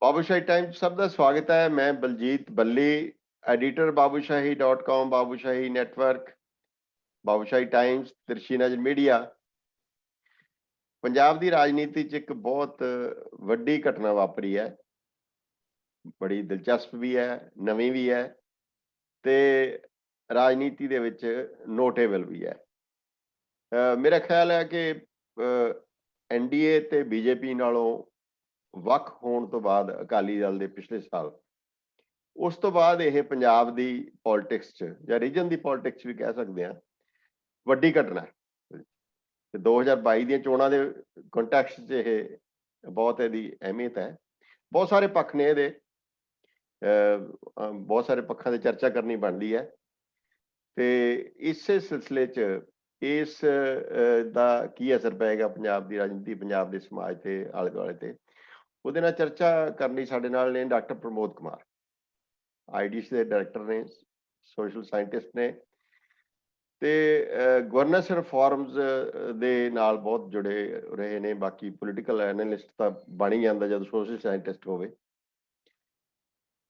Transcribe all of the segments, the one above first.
Babushahi Times ਸਭ ਦਾ ਸਵਾਗਤ ਹੈ। ਮੈਂ ਬਲਜੀਤ ਬੱਲੀ, editor babushahੀ.com, Babushahi network, Babushahi Times, ਤਿਰਛੀ ਨਜ਼ਰ ਮੀਡੀਆ। ਪੰਜਾਬ ਦੀ ਰਾਜਨੀਤੀ 'ਚ ਇੱਕ ਬਹੁਤ ਵੱਡੀ ਘਟਨਾ ਵਾਪਰੀ ਹੈ, ਬੜੀ ਦਿਲਚਸਪ ਵੀ ਹੈ, ਨਵੀਂ ਵੀ ਹੈ ਤੇ ਰਾਜਨੀਤੀ ਦੇ ਵਿੱਚ ਨੋਟੇਬਲ ਵੀ ਹੈ। ਮੇਰਾ ਖਿਆਲ ਹੈ ਕਿ NDA ਤੇ BJP ਨਾਲੋਂ ਵੱਖ ਹੋਣ ਤੋਂ ਬਾਅਦ ਅਕਾਲੀ ਦਲ ਦੇ ਪਿਛਲੇ ਸਾਲ, ਉਸ ਤੋਂ ਬਾਅਦ ਇਹ ਪੰਜਾਬ ਦੀ ਪੋਲਿਟਿਕਸ 'ਚ ਜਾਂ ਰੀਜਨ ਦੀ ਪੋਲਿਟਿਕਸ ਵੀ ਕਹਿ ਸਕਦੇ ਹਾਂ, ਵੱਡੀ ਘਟਨਾ ਹੈ। 2022 ਦੀਆਂ ਚੋਣਾਂ ਦੇ ਕੰਟੈਕਸਟ 'ਚ ਇਹ ਬਹੁਤ ਇਹਦੀ ਅਹਿਮੀਅਤ ਹੈ। ਬਹੁਤ ਸਾਰੇ ਪੱਖ ਨੇ ਇਹਦੇ, ਬਹੁਤ ਸਾਰੇ ਪੱਖਾਂ ਦੀ ਚਰਚਾ ਕਰਨੀ ਬਣਦੀ ਹੈ ਤੇ ਇਸੇ ਸਿਲਸਿਲੇ 'ਚ ਇਸ ਦਾ ਕੀ ਅਸਰ ਪਏਗਾ ਪੰਜਾਬ ਦੀ ਰਾਜਨੀਤੀ, ਪੰਜਾਬ ਦੇ ਸਮਾਜ ਤੇ ਆਲੇ ਦੁਆਲੇ ਤੇ, ਉਹਦੇ ਨਾਲ ਚਰਚਾ ਕਰਨ ਲਈ ਸਾਡੇ ਨਾਲ ਨੇ ਡਾਕਟਰ ਪ੍ਰਮੋਦ ਕੁਮਾਰ, IDC ਦੇ ਡਾਇਰੈਕਟਰ ਨੇ, ਸੋਸ਼ਲ ਸਾਇੰਟਿਸਟ ਨੇ ਤੇ ਗਵਰਨੈਂਸ ਰਿਫਾਰਮਸ ਦੇ ਨਾਲ ਬਹੁਤ ਜੁੜੇ ਰਹੇ ਨੇ। ਬਾਕੀ ਪੋਲੀਟੀਕਲ ਐਨਾਲਿਸਟ ਤਾਂ ਬਣ ਹੀ ਜਾਂਦਾ ਜਦੋਂ ਸੋਸ਼ਲ ਸਾਇੰਟਿਸਟ ਹੋਵੇ।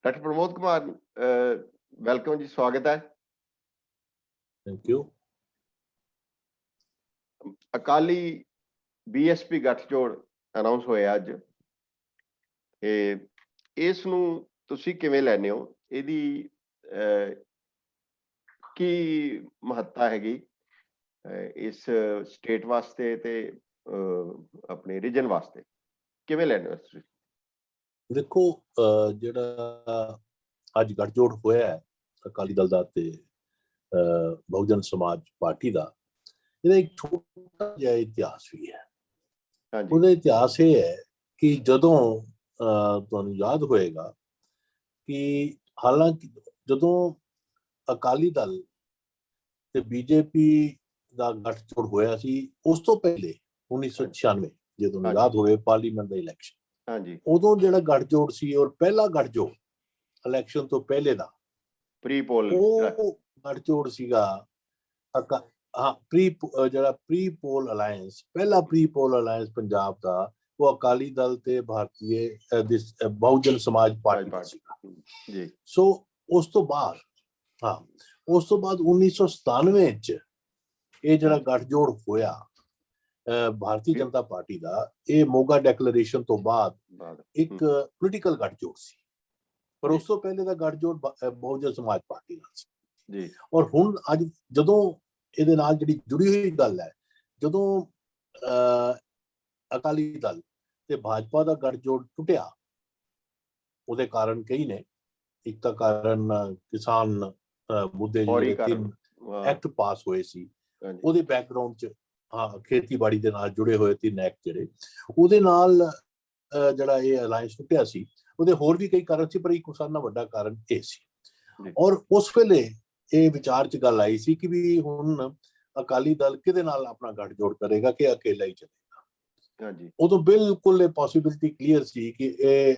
ਡਾਕਟਰ ਪ੍ਰਮੋਦ ਕੁਮਾਰ, ਵੈਲਕਮ ਜੀ, ਸਵਾਗਤ ਹੈ। Thank you. ਅਕਾਲੀ BSP ਗੱਠਜੋੜ ਅਨਾਉਂਸ ਹੋਇਆ ਅੱਜ, ਤੇ ਇਸ ਨੂੰ ਤੁਸੀਂ ਕਿਵੇਂ ਲੈਂਦੇ ਹੋ? ਇਹਦੀ ਕੀ ਮਹੱਤਤਾ ਹੈਗੀ ਇਸ ਸਟੇਟ ਵਾਸਤੇ ਤੇ ਆਪਣੇ ਰੀਜਨ ਵਾਸਤੇ, ਕਿਵੇਂ ਲੈਂਦੇ ਹੋ ਤੁਸੀਂ? ਦੇਖੋ, ਜਿਹੜਾ ਅੱਜ ਗੱਠਜੋੜ ਹੋਇਆ ਹੈ ਅਕਾਲੀ ਦਲ ਦਾ ਤੇ ਬਹੁਜਨ ਸਮਾਜ ਪਾਰਟੀ ਦਾ, ਇਹਦਾ ਇੱਕ ਛੋਟਾ ਜਿਹਾ ਇਤਿਹਾਸ ਵੀ ਹੈ। ਉਹਦਾ ਇਤਿਹਾਸ ਇਹ ਹੈ ਕਿ ਜਦੋਂ ਤੁਹਾਨੂੰ ਯਾਦ ਹੋਏਗਾ ਕਿ ਹਾਲਾਂਕਿ ਜਦੋਂ ਅਕਾਲੀ ਦਲ ਤੇ BJP ਦਾ ਗੱਠਜੋੜ ਹੋਇਆ ਸੀ, ਉਸ ਤੋਂ ਪਹਿਲੇ 1996, ਜੇ ਤੁਹਾਨੂੰ ਯਾਦ ਹੋਵੇ ਪਾਰਲੀਮੈਂਟ ਦਾ ਇਲੈਕਸ਼ਨ, ਉਦੋਂ ਜਿਹੜਾ ਗੱਠਜੋੜ ਸੀ ਔਰ ਪਹਿਲਾ ਗੱਠਜੋੜ ਇਲੈਕਸ਼ਨ ਤੋਂ ਪਹਿਲੇ ਦਾ ਉਹ ਗੱਠਜੋੜ ਸੀਗਾ ਜਿਹੜਾ ਪ੍ਰੀ ਪੋਲ ਅਲਾਇੰਸ, ਪਹਿਲਾ ਪ੍ਰੀ ਪੋਲ ਅਲਾਇੰਸ ਪੰਜਾਬ ਦਾ, ਉਹ ਅਕਾਲੀ ਦਲ ਤੇ ਭਾਰਤੀ ਬਹੁਜਨ ਸਮਾਜ ਪਾਰਟੀ ਦਾ ਸੀਗਾ। ਸੋ ਉਸ ਤੋਂ ਬਾਅਦ 1997 ਚ ਇਹ ਜਿਹੜਾ ਗੱਠਜੋੜ ਹੋਇਆ ਭਾਰਤੀ ਜਨਤਾ ਪਾਰਟੀ ਦਾ, ਇਹ ਮੋਗਾ ਡੈਕਲੇਰੇਸ਼ਨ ਤੋਂ ਬਾਅਦ ਇੱਕ ਪੋਲੀਟੀਕਲ ਗੱਠਜੋੜ ਸੀ, ਪਰ ਉਸ ਤੋਂ ਪਹਿਲੇ ਦਾ ਗੱਠਜੋੜ ਬਹੁਜਨ ਸਮਾਜ ਪਾਰਟੀ ਨਾਲ ਸੀ। ਔਰ ਹੁਣ ਅੱਜ ਜਦੋਂ ਇਹਦੇ ਨਾਲ ਜਿਹੜੀ ਜੁੜੀ ਹੋਈ ਗੱਲ ਹੈ, ਜਦੋਂ ਅਕਾਲੀ ਦਲ ਤੇ ਭਾਜਪਾ ਦਾ ਗੱਠਜੋੜ ਟੁੱਟਿਆ, ਉਹਦੇ ਕਾਰਨ ਕਈ ਨੇ। ਇੱਕ ਤਾਂ ਕਾਰਨ ਕਿਸਾਨ ਮੁੱਦੇ ਜਿਹੜੇ 3 ਐਕਟ ਪਾਸ ਹੋਏ ਸੀ, ਉਹਦੇ ਬੈਕਗਰਾਉਂਡ 'ਚ ਖੇਤੀਬਾੜੀ ਦੇ ਨਾਲ ਜੁੜੇ ਹੋਏ 3 ਐਕਟ ਜਿਹੜੇ, ਉਹਦੇ ਨਾਲ ਜਿਹੜਾ ਇਹ ਅਲਾਇੰਸ ਟੁੱਟਿਆ ਸੀ। ਉਹਦੇ ਹੋਰ ਵੀ ਕਈ ਕਾਰਨ ਸੀ, ਪਰ ਇੱਕ ਸਾਰਿਆਂ ਨਾਲੋਂ ਵੱਡਾ ਕਾਰਨ ਇਹ ਸੀ। ਔਰ ਉਸ ਵੇਲੇ ਇਹ ਵਿਚਾਰ 'ਚ ਗੱਲ ਆਈ ਸੀ ਕਿ ਵੀ ਹੁਣ ਅਕਾਲੀ ਦਲ ਕਿਹਦੇ ਨਾਲ ਆਪਣਾ ਗੱਠਜੋੜ ਕਰੇਗਾ ਕਿ ਅਕੇਲਾ ਹੀ ਚੱਲੇਗਾ। ਉਦੋਂ ਬਿਲਕੁਲ ਇਹ ਪੋਸੀਬਿਲਿਟੀ ਕਲੀਅਰ ਸੀ ਕਿ ਇਹ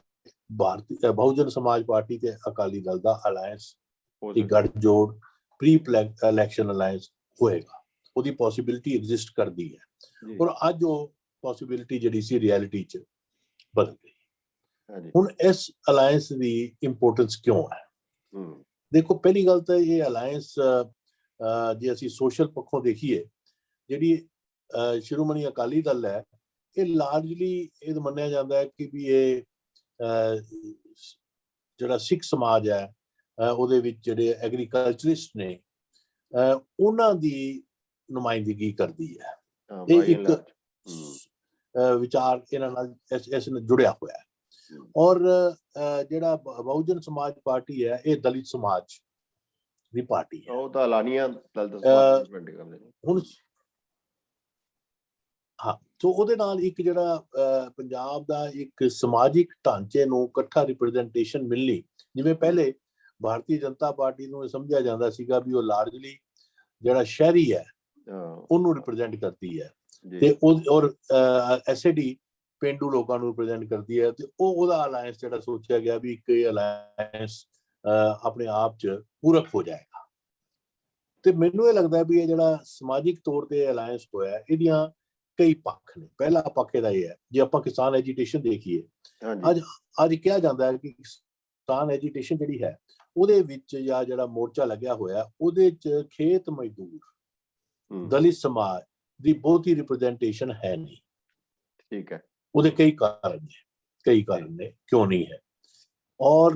ਭਾਰਤੀ ਬਹੁਜਨ ਸਮਾਜ ਪਾਰਟੀ ਤੇ ਅਕਾਲੀ ਦਲ ਦਾ ਅਲਾਇੰਸ, ਇਹ ਗੱਠਜੋੜ ਪ੍ਰੀ ਇਲੈਕਸ਼ਨ ਅਲਾਇੰਸ ਹੋਏਗਾ। ਉਹਦੀ ਪੋਸੀਬਿਲਿਟੀ ਐਗਜ਼ਿਸਟ ਕਰਦੀ ਹੈ, ਔਰ ਅੱਜ ਉਹ ਪੋਸੀਬਿਲਿਟੀ ਜਿਹੜੀ ਸੀ ਰਿਐਲਿਟੀ 'ਚ ਬਦਲ ਗਈ। ਹੁਣ ਇਸ ਅਲਾਇੰਸ ਦੀ ਇੰਪੋਰਟੈਂਸ ਕਿਉਂ ਹੈ? ਦੇਖੋ, ਪਹਿਲੀ ਗੱਲ ਤਾਂ ਇਹ ਅਲਾਇੰਸ, ਜੇ ਅਸੀਂ ਸੋਸ਼ਲ ਪੱਖੋਂ ਦੇਖੀਏ, ਜਿਹੜੀ ਸ਼੍ਰੋਮਣੀ ਅਕਾਲੀ ਦਲ ਹੈ, ਇਹ ਲਾਰਜਲੀ ਇਹ ਮੰਨਿਆ ਜਾਂਦਾ ਹੈ ਕਿ ਵੀ ਇਹ ਜਿਹੜਾ ਸਿੱਖ ਸਮਾਜ ਹੈ, ਉਹਦੇ ਵਿੱਚ ਜਿਹੜੇ ਐਗਰੀਕਲਚਰਿਸਟ ਨੇ, ਉਹਨਾਂ ਦੀ ਨੁਮਾਇੰਦਗੀ ਕਰਦੀ ਹੈ। ਇਹ ਇੱਕ ਵਿਚਾਰ ਇਹਨਾਂ ਨਾਲ ਇਸ ਨਾਲ ਜੁੜਿਆ ਹੋਇਆ ਹੈ। ਔਰ ਜਿਹੜਾ ਬਹੁਜਨ ਸਮਾਜ ਪਾਰਟੀ ਹੈ, ਇਹ ਦਲਿਤ ਸਮਾਜ ਦੀ ਪਾਰਟੀ ਹੈ। ਉਹ ਤਾਂ ਐਲਾਨੀਆਂ ਹੁਣ ਸੋ ਉਹਦੇ ਨਾਲ ਇੱਕ ਜਿਹੜਾ ਪੰਜਾਬ ਦਾ ਇੱਕ ਸਮਾਜਿਕ ਢਾਂਚੇ ਨੂੰ ਇਕੱਠਾ ਰਿਪਰੈਜ਼ੈਂਟੇਸ਼ਨ ਮਿਲਣੀ, ਜਿਵੇਂ ਪਹਿਲੇ ਭਾਰਤੀ ਜਨਤਾ ਪਾਰਟੀ ਨੂੰ ਇਹ ਸਮਝਿਆ ਜਾਂਦਾ ਸੀਗਾ ਵੀ ਉਹ ਲਾਰਜਲੀ ਜਿਹੜਾ ਸ਼ਹਿਰੀ ਹੈ ਉਹਨੂੰ ਰਿਪਰੈਜ਼ੈਂਟ ਕਰਦੀ ਹੈ, ਤੇ ਔਰ SAD ਪੇਂਡੂ ਲੋਕਾਂ ਨੂੰ ਰਿਪਰੈਜ਼ੈਂਟ ਕਰਦੀ ਹੈ, ਤੇ ਉਹਦਾ ਅਲਾਇੰਸ ਜਿਹੜਾ ਸੋਚਿਆ ਗਿਆ ਵੀ ਇੱਕ ਅਲਾਇੰਸ ਆਪਣੇ ਆਪ 'ਚ ਪੂਰਕ ਹੋ ਜਾਏਗਾ। ਤੇ ਮੈਨੂੰ ਇਹ ਲੱਗਦਾ ਵੀ ਇਹ ਜਿਹੜਾ ਸਮਾਜਿਕ ਤੌਰ ਤੇ ਅਲਾਇੰਸ ਹੋਇਆ, ਇਹਦੀਆਂ ਕਈ ਪੱਖ ਨੇ। ਪਹਿਲਾ ਪੱਖ ਇਹਦਾ ਇਹ ਹੈ, ਜੇ ਆਪਾਂ ਕਿਸਾਨ ਐਜੀਟੇਸ਼ਨ ਦੇਖੀਏ, ਹਾਂਜੀ ਅੱਜ ਕਿਹਾ ਜਾਂਦਾ ਹੈ ਕਿ ਕਿਸਾਨ ਐਜੀਟੇਸ਼ਨ ਜਿਹੜੀ ਹੈ ਉਹਦੇ ਵਿੱਚ ਜਾਂ ਜਿਹੜਾ ਮੋਰਚਾ ਲੱਗਿਆ ਹੋਇਆ ਉਹਦੇ 'ਚ ਖੇਤ ਮਜ਼ਦੂਰ, ਦਲਿਤ ਸਮਾਜ ਦੀ ਬਹੁਤੀ ਰਿਪਰੈਜ਼ੈਂਟੇਸ਼ਨ ਹੈ ਨਹੀਂ। ਠੀਕ ਹੈ। ਉਹਦੇ ਕਈ ਕਾਰਨ ਨੇ ਕਿਉਂ ਨਹੀਂ ਹੈ। ਔਰ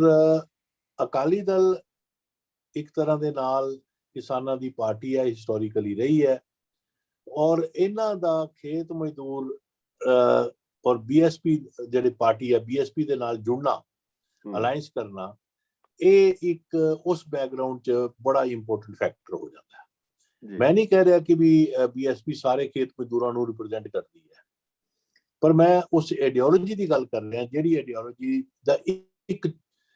ਅਕਾਲੀ ਦਲ ਇੱਕ ਤਰ੍ਹਾਂ ਦੇ ਨਾਲ ਕਿਸਾਨਾਂ ਦੀ ਪਾਰਟੀ ਹੈ, ਹਿਸਟੋਰੀਕਲੀ ਰਹੀ ਹੈ, ਔਰ ਇਹਨਾਂ ਦਾ ਖੇਤ ਮਜ਼ਦੂਰ ਔਰ BSP ਜਿਹੜੀ ਪਾਰਟੀ ਹੈ, BSP ਦੇ ਨਾਲ ਜੁੜਨਾ, ਅਲਾਈਅੰਸ ਕਰਨਾ, ਇਹ ਇੱਕ ਉਸ ਬੈਕਗਰਾਉਂਡ 'ਚ ਬੜਾ ਇੰਪੋਰਟੈਂਟ ਫੈਕਟਰ ਹੋ ਜਾਂਦਾ ਹੈ। ਮੈਂ ਨਹੀਂ ਕਹਿ ਰਿਹਾ ਕਿ ਵੀ BSP ਸਾਰੇ ਖੇਤ ਮਜ਼ਦੂਰਾਂ ਨੂੰ ਰਿਪਰੈਜ਼ੈਂਟ ਕਰਦੀ ਹੈ, ਪਰ ਮੈਂ ਉਸ ਆਈਡੀਓਲੋਜੀ ਦੀ ਗੱਲ ਕਰ ਰਿਹਾ, ਜਿਹੜੀ ਆਈਡੀਓਲੋਜੀ ਦਾ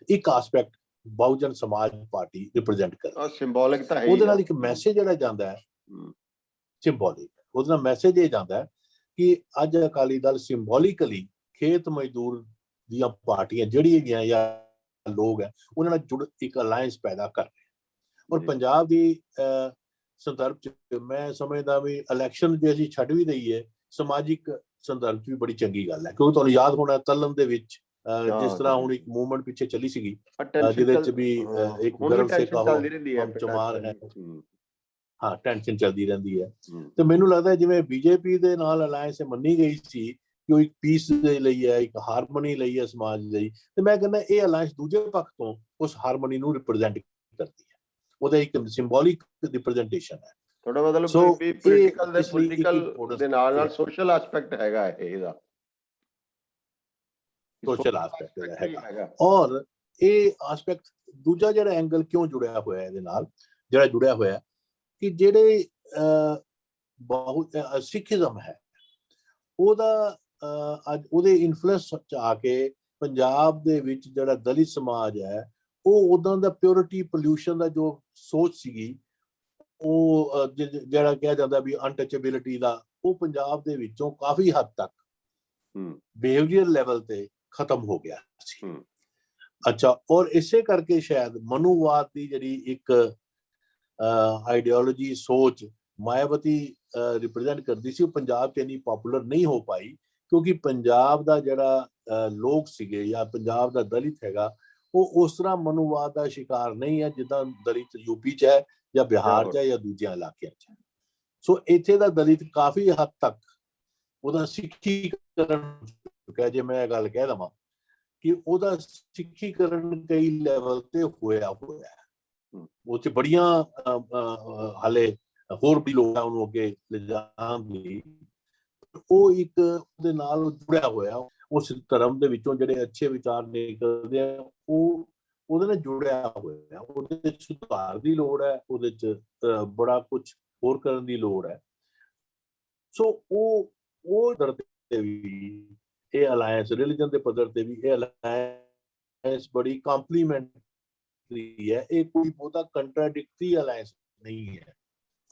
ਇੱਕ ਆਸਪੈਕਟ ਬਹੁਜਨ ਸਮਾਜ ਪਾਰਟੀ ਰਿਪਰੈਜ਼ੈਂਟ ਕਰਦੀ ਹੈ। ਸਿੰਬੋਲਿਕ ਤਾਂ ਹੈ, ਉਹਦੇ ਨਾਲ ਇੱਕ ਮੈਸੇਜ ਜਿਹੜਾ ਜਾਂਦਾ ਹੈ, ਸਿੰਬੋਲਿਕ, ਉਹਦੇ ਨਾਲ ਮੈਸੇਜ ਇਹ ਜਾਂਦਾ ਹੈ ਕਿ ਅੱਜ ਅਕਾਲੀ ਦਲ ਸਿੰਬੋਲਿਕਲੀ ਖੇਤ ਮਜ਼ਦੂਰ ਦੀਆਂ ਪਾਰਟੀਆਂ ਜਿਹੜੀਆਂ ਜਾਂ ਲੋਕ ਹੈ ਉਹਨਾਂ ਨਾਲ ਜੁੜ ਇੱਕ ਅਲਾਇੰਸ ਪੈਦਾ ਕਰ ਰਹੇ। ਔਰ ਪੰਜਾਬ ਦੀ ਸੰਦਰਭ 'ਚ ਮੈਂ ਸਮਝਦਾ ਵੀ ਇਲੈਕਸ਼ਨ ਜੇ ਅਸੀਂ ਛੱਡ ਵੀ ਦਈਏ, ਸਮਾਜਿਕ ਸੰਦਰਭ 'ਚ ਵੀ ਬੜੀ ਚੰਗੀ ਗੱਲ ਹੈ, ਕਿਉਂਕਿ ਤੁਹਾਨੂੰ ਯਾਦ ਹੋਣਾ ਤਲਨ ਦੇ ਵਿੱਚ ਜਿਸ ਤਰ੍ਹਾਂ ਹੁਣ ਇੱਕ ਮੂਵਮੈਂਟ ਪਿੱਛੇ ਚੱਲੀ ਸੀਗੀ, ਜਿਹਦੇ 'ਚ ਵੀ ਇੱਕ ਗਰਮ ਸੇ ਕਹੋ ਹਮ ਚਮਾਰ ਹੈ, ਹਾਂ ਟੈਨਸ਼ਨ ਚੱਲਦੀ ਰਹਿੰਦੀ ਹੈ। ਤੇ ਮੈਨੂੰ ਲੱਗਦਾ ਜਿਵੇਂ BJP ਦੇ ਨਾਲ ਅਲਾਇੰਸ ਮੰਨੀ ਗਈ ਸੀ ਕਿ ਉਹ ਇੱਕ ਪੀਸ ਦੇ ਲਈ ਹੈ, ਇੱਕ ਹਾਰਮੋਨੀ ਲਈ ਹੈ ਸਮਾਜ ਲਈ, ਤੇ ਮੈਂ ਕਹਿੰਦਾ ਇਹ ਅਲਾਇੰਸ ਦੂਜੇ ਪੱਖ ਤੋਂ ਉਸ ਹਾਰਮੋਨੀ ਨੂੰ ਰਿਪਰੈਜ਼ੈਂਟ ਕਰਦੀ ਹੈ, ਉਹਦਾ ਇੱਕ ਸਿੰਬੋਲਿਕ ਰਿਪਰੈਜ਼ੈਂਟੇਸ਼ਨ ਹੈ। ਤੁਹਾਡਾ ਮਤਲਬ ਕੋਈ ਪੋਲੀਟੀਕਲ ਦੇ ਨਾਲ ਸੋਸ਼ਲ ਐਸਪੈਕਟ ਹੈਗਾ ਇਹਦਾ, ਸੋਸ਼ਲ ਐਸਪੈਕਟ ਹੈਗਾ। ਔਰ ਇਹ ਐਸਪੈਕਟ ਦੂਜਾ ਜਿਹੜਾ ਐਂਗਲ ਕਿਉਂ ਜੁੜਿਆ ਹੋਇਆ ਇਹਦੇ ਨਾਲ, ਜਿਹੜਾ ਜੁੜਿਆ ਹੋਇਆ ਕਿ ਜਿਹੜੇ ਬਹੁਤ ਸਿੱਖੀਜ਼ਮ ਹੈ ਉਹਦਾ ਅੱਜ ਉਹਦੇ ਇਨਫਲੂਐਂਸ 'ਚ ਆ ਕੇ ਪੰਜਾਬ ਦੇ ਵਿੱਚ ਜਿਹੜਾ ਦਲਿਤ ਸਮਾਜ ਹੈ ਉਹ ਉਦਾਂ ਦਾ ਪਿਓਰਿਟੀ ਪੋਲਿਊਸ਼ਨ ਦਾ ਜੋ ਸੋਚ ਸੀਗੀ, ਉਹ ਜਿਹੜਾ ਕਿਹਾ ਜਾਂਦਾ ਵੀ ਅਨਟਚੇਬਿਲਿਟੀ ਦਾ, ਉਹ ਪੰਜਾਬ ਦੇ ਵਿੱਚੋਂ ਕਾਫੀ ਹੱਦ ਤੱਕ ਬਿਹੇਵੀਅਰ ਲੈਵਲ ਤੇ ਖਤਮ ਹੋ ਗਿਆ ਸੀ। ਅੱਛਾ, ਔਰ ਇਸੇ ਕਰਕੇ ਸ਼ਾਇਦ ਮਨੂਵਾਦ ਦੀ ਜਿਹੜੀ ਇੱਕ ਆਈਡੀਓਲੋਜੀ ਸੋਚ ਮਾਇਆਵਤੀ ਰਿਪਰੈਜ਼ੈਂਟ ਕਰਦੀ ਸੀ, ਉਹ ਪੰਜਾਬ 'ਚ ਇੰਨੀ ਪਪੂਲਰ ਨਹੀਂ ਹੋ ਪਾਈ, ਕਿਉਂਕਿ ਪੰਜਾਬ ਦਾ ਜਿਹੜਾ ਲੋਕ ਸੀਗੇ ਜਾਂ ਪੰਜਾਬ ਦਾ ਦਲਿਤ ਹੈਗਾ ਉਹ ਉਸ ਤਰ੍ਹਾਂ ਮਨੂਵਾਦ ਦਾ ਸ਼ਿਕਾਰ ਨਹੀਂ ਹੈ ਜਿੱਦਾਂ ਦਲਿਤ UP 'ਚ ਹੈ ਜਾਂ ਬਿਹਾਰ 'ਚ ਹੈ ਜਾਂ ਦੂਜਿਆਂ ਇਲਾਕਿਆਂ 'ਚ ਹੈ। ਸੋ ਇੱਥੇ ਦਾ ਦਲਿਤ ਕਾਫੀ ਹੱਦ ਤੱਕ ਉਹਦਾ ਸਿੱਖੀਕਰਨ ਚੁੱਕਿਆ। ਜੇ ਮੈਂ ਇਹ ਗੱਲ ਕਹਿ ਦੇਵਾਂ ਕਿ ਉਹਦਾ ਸਿੱਖੀਕਰਨ ਕਈ ਲੈਵਲ ਤੇ ਹੋਇਆ ਹੈ, ਉਹ 'ਚ ਬੜੀਆਂ ਹਾਲੇ ਹੋਰ ਵੀ ਲੋਕਾਂ ਉਹਨੂੰ ਅੱਗੇ ਲਿਜਾਣ ਦੀ, ਉਹ ਇੱਕ ਉਹਦੇ ਨਾਲ ਜੁੜਿਆ ਹੋਇਆ, ਉਸ ਧਰਮ ਦੇ ਵਿੱਚੋਂ ਜਿਹੜੇ ਅੱਛੇ ਵਿਚਾਰ ਨਿਕਲਦੇ ਆ ਉਹ ਉਹਦੇ ਨਾਲ ਜੁੜਿਆ ਹੋਇਆ, ਉਹਦੇ ਵਿੱਚ ਸੁਧਾਰ ਦੀ ਲੋੜ ਹੈ, ਉਹਦੇ 'ਚ ਬੜਾ ਕੁਝ ਹੋਰ ਕਰਨ ਦੀ ਲੋੜ ਹੈ। ਸੋ ਉਹ ਤੇ ਵੀ ਇਹ ਅਲਾਇੰਸ, ਰਿਲੀਜਨ ਦੇ ਪੱਧਰ ਤੇ ਵੀ ਇਹ ਅਲਾਇੰਸ ਬੜੀ ਕੰਪਲੀਮੈਂਟਰੀ ਹੈ, ਇਹ ਕੋਈ ਬਹੁਤਾ ਕੰਟਰਾਡਿਕਟਰੀ ਅਲਾਇੰਸ ਨਹੀਂ ਹੈ।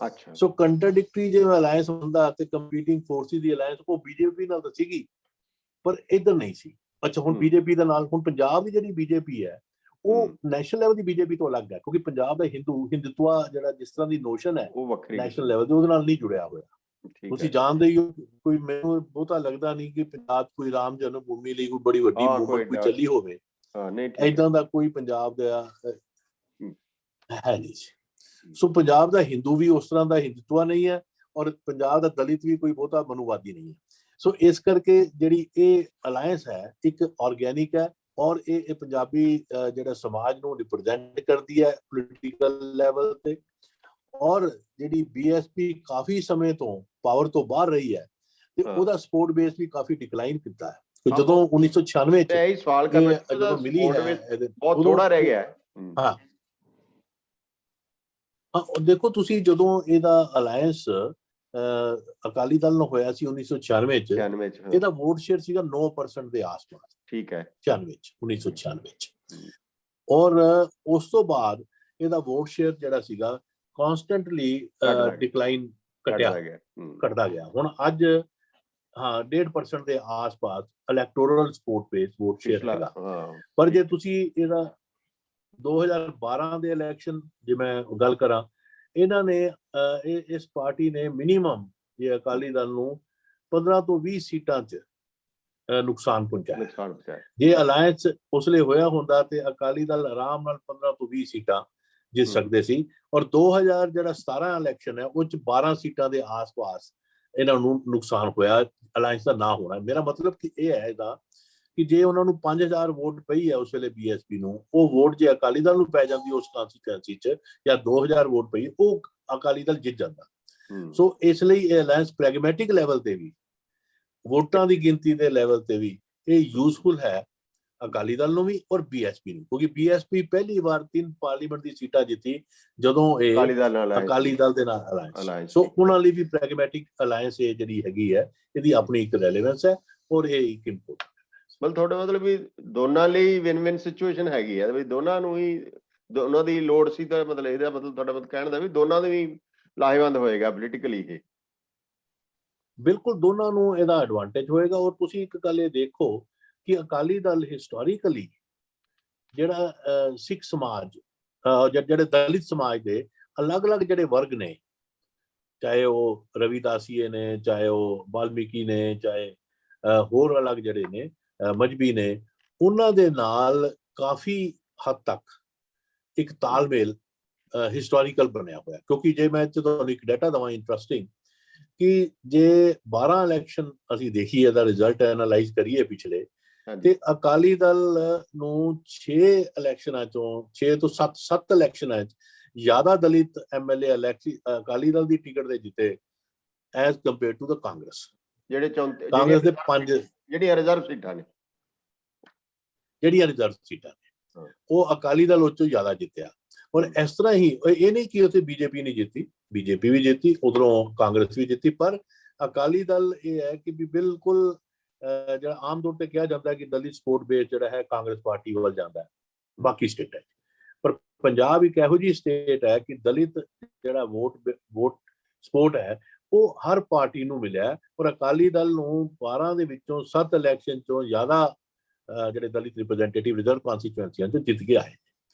ਅੱਛਾ, ਸੋ ਕੰਟਰਾਡਿਕਟਰੀ ਜਿਵੇਂ ਅਲਾਇੰਸ ਹੁੰਦਾ ਤੇ ਕੰਪੀਟਿੰਗ ਫੋਰਸਿਸ ਦੀ ਅਲਾਇੰਸ ਉਹ BJP ਨਾਲ ਤਾਂ ਸੀਗੀ, ਪਰ ਇੱਧਰ ਨਹੀਂ ਸੀ। ਅੱਛਾ, ਹੁਣ BJP ਦੇ ਨਾਲ ਹੁਣ ਪੰਜਾਬ ਦੀ ਜਿਹੜੀ BJP ਹੈ ਉਹ ਨੈਸ਼ਨਲ ਲੈਵਲ ਦੀ BJP ਤੋਂ ਅਲੱਗ ਹੈ, ਕਿਉਂਕਿ ਪੰਜਾਬ ਦਾ ਹਿੰਦੂਤਵਾ ਜਿਹੜਾ ਜਿਸ ਤਰ੍ਹਾਂ ਦੀ ਨੋਸ਼ਨ ਹੈ ਨੈਸ਼ਨਲ ਲੈਵਲ ਤੇ ਉਹਦੇ ਨਾਲ ਨਹੀਂ ਜੁੜਿਆ ਹੋਇਆ। ਤੁਸੀਂ ਜਾਣਦੇ ਹੀ ਹੋ, ਕੋਈ ਮੈਨੂੰ ਬਹੁਤਾ ਲੱਗਦਾ ਨਹੀਂ ਕਿ ਪੰਜਾਬ ਕੋਈ ਰਾਮ ਜਨਮ ਭੂਮੀ ਲਈ ਕੋਈ ਬੜੀ ਵੱਡੀ ਮੂਵਮੈਂਟ ਕੋਈ ਚੱਲੀ ਹੋਵੇ, ਏਦਾਂ ਦਾ ਕੋਈ ਪੰਜਾਬ ਦਾ ਹੈ ਨਹੀਂ ਸੀ। ਸੋ ਪੰਜਾਬ ਦਾ ਹਿੰਦੂ ਵੀ ਉਸ ਤਰ੍ਹਾਂ ਦਾ ਹਿੰਦੂਤਵਾ ਨਹੀਂ ਹੈ, ਔਰ ਪੰਜਾਬ ਦਾ ਦਲਿਤ ਵੀ ਕੋਈ ਬਹੁਤਾ ਮਨੂਵਾਦੀ ਨਹੀਂ ਹੈ। ਸੋ ਇਸ ਕਰਕੇ ਜਿਹੜੀ ਇਹ ਅਲਾਇੰਸ ਹੈ ਇੱਕ ਆਰਗੈਨਿਕ ਹੈ, ਔਰ ਇਹ ਪੰਜਾਬੀ ਜਿਹੜਾ ਸਮਾਜ ਨੂੰ ਰਿਪਰੈਜ਼ੈਂਟ ਕਰਦੀ ਹੈ ਪੋਲੀਟੀਕਲ ਲੈਵਲ ਤੇ। ਔਰ ਜਿਹੜੀ BSP ਕਾਫੀ ਸਮੇਂ ਤੋਂ ਪਾਵਰ ਤੋਂ ਬਾਹਰ ਰਹੀ ਹੈ ਤੇ ਉਹਦਾ ਸਪੋਰਟ ਬੇਸ ਵੀ ਕਾਫੀ ਡਿਕਲਾਈਨ ਕੀਤਾ ਹੈ। ਜਦੋਂ 1996 ਚ ਇਹੀ ਸਵਾਲ ਕਰਨਾ ਜਦੋਂ ਮਿਲੀ ਹੈ ਬਹੁਤ ਥੋੜਾ ਰਹਿ ਗਿਆ। ਹਾਂ, ਦੇਖੋ ਤੁਸੀਂ ਜਦੋਂ ਇਹਦਾ ਅਲਾਇੰਸ ਅਕਾਲੀ ਦਲ ਨਾਲ ਹੋਇਆ ਸੀ 1996 ਚ, ਇਹਦਾ ਵੋਟ ਸ਼ੇਅਰ ਸੀਗਾ 9% ਦੇ ਆਸ-ਪਾਸ। ਠੀਕ ਹੈ, 1996 ਚ। ਔਰ ਉਸ ਤੋਂ ਬਾਅਦ ਇਹਦਾ ਵੋਟ ਸ਼ੇਅਰ ਜਿਹੜਾ ਸੀਗਾ ਕਨਸਟੈਂਟਲੀ ਡਿਕਲਾਈਨ ਘਟਦਾ ਗਿਆ। ਹੁਣ ਅੱਜ 1.5% ਦੇ ਆਸ-ਪਾਸ electoral support base vote share ਹੈਗਾ। ਪਰ ਜੇ ਤੁਸੀਂ ਇਹਦਾ 2012 ਦੇ ਇਲੈਕਸ਼ਨ ਜੇ ਮੈਂ ਗੱਲ ਕਰਾਂ, ਇਹਨਾਂ ਨੇ ਇਸ ਪਾਰਟੀ ਨੇ ਮਿਨੀਮਮ ਜੇ ਅਕਾਲੀ ਦਲ ਨੂੰ 15 ਤੋਂ 20 ਸੀਟਾਂ 'ਚ ਨੁਕਸਾਨ ਪਹੁੰਚਾਇਆ। ਨੁਕਸਾਨ ਪਹੁੰਚਾਇਆ। ਜੇ ਅਲਾਇੰਸ ਉਸ ਵੇਲੇ ਹੋਇਆ ਹੁੰਦਾ ਤੇ ਅਕਾਲੀ ਦਲ ਆਰਾਮ ਨਾਲ 15 ਤੋਂ 20 ਸੀਟਾਂ ਜਿੱਤ ਸਕਦੇ ਸੀ। ਔਰ 2000 ਜਿਹੜਾ 17 ਇਲੈਕਸ਼ਨ ਹੈ ਉਹ 'ਚ 12 ਸੀਟਾਂ ਦੇ ਆਸ-ਪਾਸ ਇਹਨਾਂ ਨੂੰ ਨੁਕਸਾਨ ਹੋਇਆ ਅਲਾਇੰਸ ਦਾ ਨਾ ਹੋਣਾ। ਮੇਰਾ ਮਤਲਬ ਕਿ ਇਹ ਹੈ ਇਹਦਾ ਕਿ ਜੇ ਉਹਨਾਂ ਨੂੰ 5000 ਵੋਟ ਪਈ ਹੈ ਉਸ ਵੇਲੇ ਬੀਐਸਪੀ ਨੂੰ, ਉਹ ਵੋਟ ਜੇ ਅਕਾਲੀ ਦਲ ਨੂੰ ਪੈ ਜਾਂਦੀ ਉਸ ਕਾਂਸਟੀਚੁਐਂਸੀ 'ਚ, ਜਾਂ 2000 ਵੋਟ ਪਈ, ਉਹ ਅਕਾਲੀ ਦਲ ਜਿੱਤ ਜਾਂਦਾ। ਸੋ ਇਸ ਲਈ ਇਹ ਅਲਾਇੰਸ ਪ੍ਰੈਗਮੈਟਿਕ ਲੈਵਲ ਤੇ ਵੀ, ਵੋਟਾਂ ਦੀ ਗਿਣਤੀ ਦੇ ਲੈਵਲ ਤੇ ਵੀ ਇਹ ਯੂਜ਼ਫੁਲ ਹੈ ਅਕਾਲੀ ਦਲ ਨੂੰ ਵੀ ਔਰ ਬੀਐਸਪੀ ਨੂੰ, ਕਿਉਂਕਿ ਬੀਐਸਪੀ ਪਹਿਲੀ ਵਾਰ 3 ਪਾਰਲੀਮੈਂਟ ਦੀ ਸੀਟਾਂ ਜਿੱਤੀ ਜਦੋਂ ਇਹ ਅਕਾਲੀ ਦਲ ਦੇ ਨਾਲ ਅਲਾਇੰਸ। ਸੋ ਉਹਨਾਂ ਲਈ ਵੀ ਪ੍ਰੈਗਮੈਟਿਕ ਅਲਾਇੰਸ ਇਹ ਜਿਹੜੀ ਹੈਗੀ ਹੈ ਇਹਦੀ ਆਪਣੀ ਇੱਕ ਰੈਲੇਵੈਂਸ ਹੈ ਔਰ ਇਹ ਇੱਕ ਇੰਪੋਰਟੈਂਟ। ਮਤਲਬ ਤੁਹਾਡਾ ਮਤਲਬ ਵੀ ਦੋਨਾਂ ਲਈ ਵਿਨ ਵਿਨ ਸਿਚੁਏਸ਼ਨ ਹੈਗੀ ਹੈ, ਵੀ ਦੋਨਾਂ ਨੂੰ ਹੀ ਦੋਨਾਂ ਦੀ ਲੋੜ ਸੀ, ਤਾਂ ਮਤਲਬ ਇਹਦਾ ਮਤਲਬ ਤੁਹਾਡਾ ਮਤਲਬ ਕਹਿਣ ਦਾ ਵੀ ਦੋਨਾਂ ਦੇ ਵੀ ਲਾਹੇਵੰਦ ਹੋਏਗਾ ਪੋਲੀਟੀਕਲੀ ਇਹ। ਬਿਲਕੁਲ ਦੋਨਾਂ ਨੂੰ ਇਹਦਾ ਐਡਵਾਂਟੇਜ ਹੋਏਗਾ। ਔਰ ਤੁਸੀਂ ਇੱਕ ਗੱਲ ਇਹ ਦੇਖੋ ਕਿ ਅਕਾਲੀ ਦਲ ਹਿਸਟੋਰੀਕਲੀ ਜਿਹੜਾ ਸਿੱਖ ਸਮਾਜ ਜਿਹੜੇ ਦਲਿਤ ਸਮਾਜ ਦੇ ਅਲੱਗ-ਅਲੱਗ ਜਿਹੜੇ ਵਰਗ ਨੇ, ਚਾਹੇ ਉਹ ਰਵਿਦਾਸੀਏ ਨੇ, ਚਾਹੇ ਉਹ ਵਾਲਮੀਕੀ ਨੇ, ਚਾਹੇ ਹੋਰ ਅਲੱਗ ਜਿਹੜੇ ਨੇ ਮਜ਼੍ਹਬੀ ਨੇ, ਉਹਨਾਂ ਦੇ ਨਾਲ ਕਾਫੀ ਹੱਦ ਤੱਕ ਇੱਕ ਤਾਲਮੇਲ ਹਿਸਟੋਰੀਕਲ ਬਣਿਆ ਹੋਇਆ। ਕਿਉਂਕਿ ਜੇ ਮੈਂ ਤੁਹਾਨੂੰ ਇੱਕ ਡਾਟਾ ਦੇਵਾਂ ਇੰਟਰਸਟਿੰਗ, ਕਿ ਜੇ 12 ਇਲੈਕਸ਼ਨ ਅਸੀਂ ਦੇਖੀਏ ਇਹਦਾ ਰਿਜ਼ਲਟ ਐਨਾਲਾਈਜ਼ ਕਰੀਏ ਪਿਛਲੇ, ਤੇ ਅਕਾਲੀ ਦਲ ਨੂੰ 6 ਇਲੈਕਸ਼ਨਾਂ ਚੋਂ 6 ਤੋਂ 7 ਇਲੈਕਸ਼ਨਾਂ 'ਚ ਜ਼ਿਆਦਾ ਦਲਿਤ ਐਮਐਲਏ ਅਕਾਲੀ ਦਲ ਦੀ ਟਿਕਟ ਦੇ ਜਿੱਤੇ ਐਜ਼ ਕੰਪੇਅਰ ਟੂ ਦਾ ਕਾਂਗਰਸ। ਜਿਹੜੇ ਕਾਂਗਰਸ ਦੇ 5 ਜਿਹੜੀਆਂ ਰਿਜ਼ਰਵ ਸੀਟਾਂ ਨੇ ਉਹ ਅਕਾਲੀ ਦਲ ਉਹ ਚੋਂ ਜ਼ਿਆਦਾ ਜਿੱਤਿਆ। ਔਰ ਇਸ ਤਰ੍ਹਾਂ ਹੀ ਇਹ ਨਹੀਂ ਕਿ ਉੱਥੇ ਬੀਜੇਪੀ ਨਹੀਂ ਜਿੱਤੀ, ਬੀਜੇਪੀ ਵੀ ਜਿੱਤੀ, ਉਧਰੋਂ ਕਾਂਗਰਸ ਵੀ ਜਿੱਤੀ, ਪਰ ਅਕਾਲੀ ਦਲ ਇਹ ਹੈ ਕਿ ਵੀ ਬਿਲਕੁਲ ਜਿਹੜਾ ਆਮ ਤੌਰ ਤੇ ਕਿਹਾ ਜਾਂਦਾ ਹੈ ਕਿ ਦਲਿਤ ਸਪੋਰਟ ਬੇਸ ਜਿਹੜਾ ਹੈ ਕਾਂਗਰਸ ਪਾਰਟੀ ਵੱਲ ਜਾਂਦਾ ਹੈ ਬਾਕੀ ਸਟੇਟਾਂ 'ਚ। ਪਰ ਪੰਜਾਬ ਇੱਕ ਇਹੋ ਜਿਹੀ ਸਟੇਟ ਹੈ ਕਿ ਦਲਿਤ ਜਿਹੜਾ ਵੋਟ ਸਪੋਰਟ ਹੈ ਉਹ ਹਰ ਪਾਰਟੀ ਨੂੰ ਮਿਲਿਆ। ਔਰ ਅਕਾਲੀ ਦਲ ਨੂੰ 12 ਦੇ ਵਿੱਚੋਂ 7 ਇਲੈਕਸ਼ਨ ਚੋਂ ਜ਼ਿਆਦਾ ਜਿਹੜੇ ਦਲਿਤ ਰਿਪਰੈਜ਼ੈਂਟੇਟਿਵ ਰਿਜ਼ਰਵ ਕਾਂਸਟੀਚੁਐਂਸੀਆਂ ਤੋਂ ਜਿੱਤ ਕੇ ਆਏ।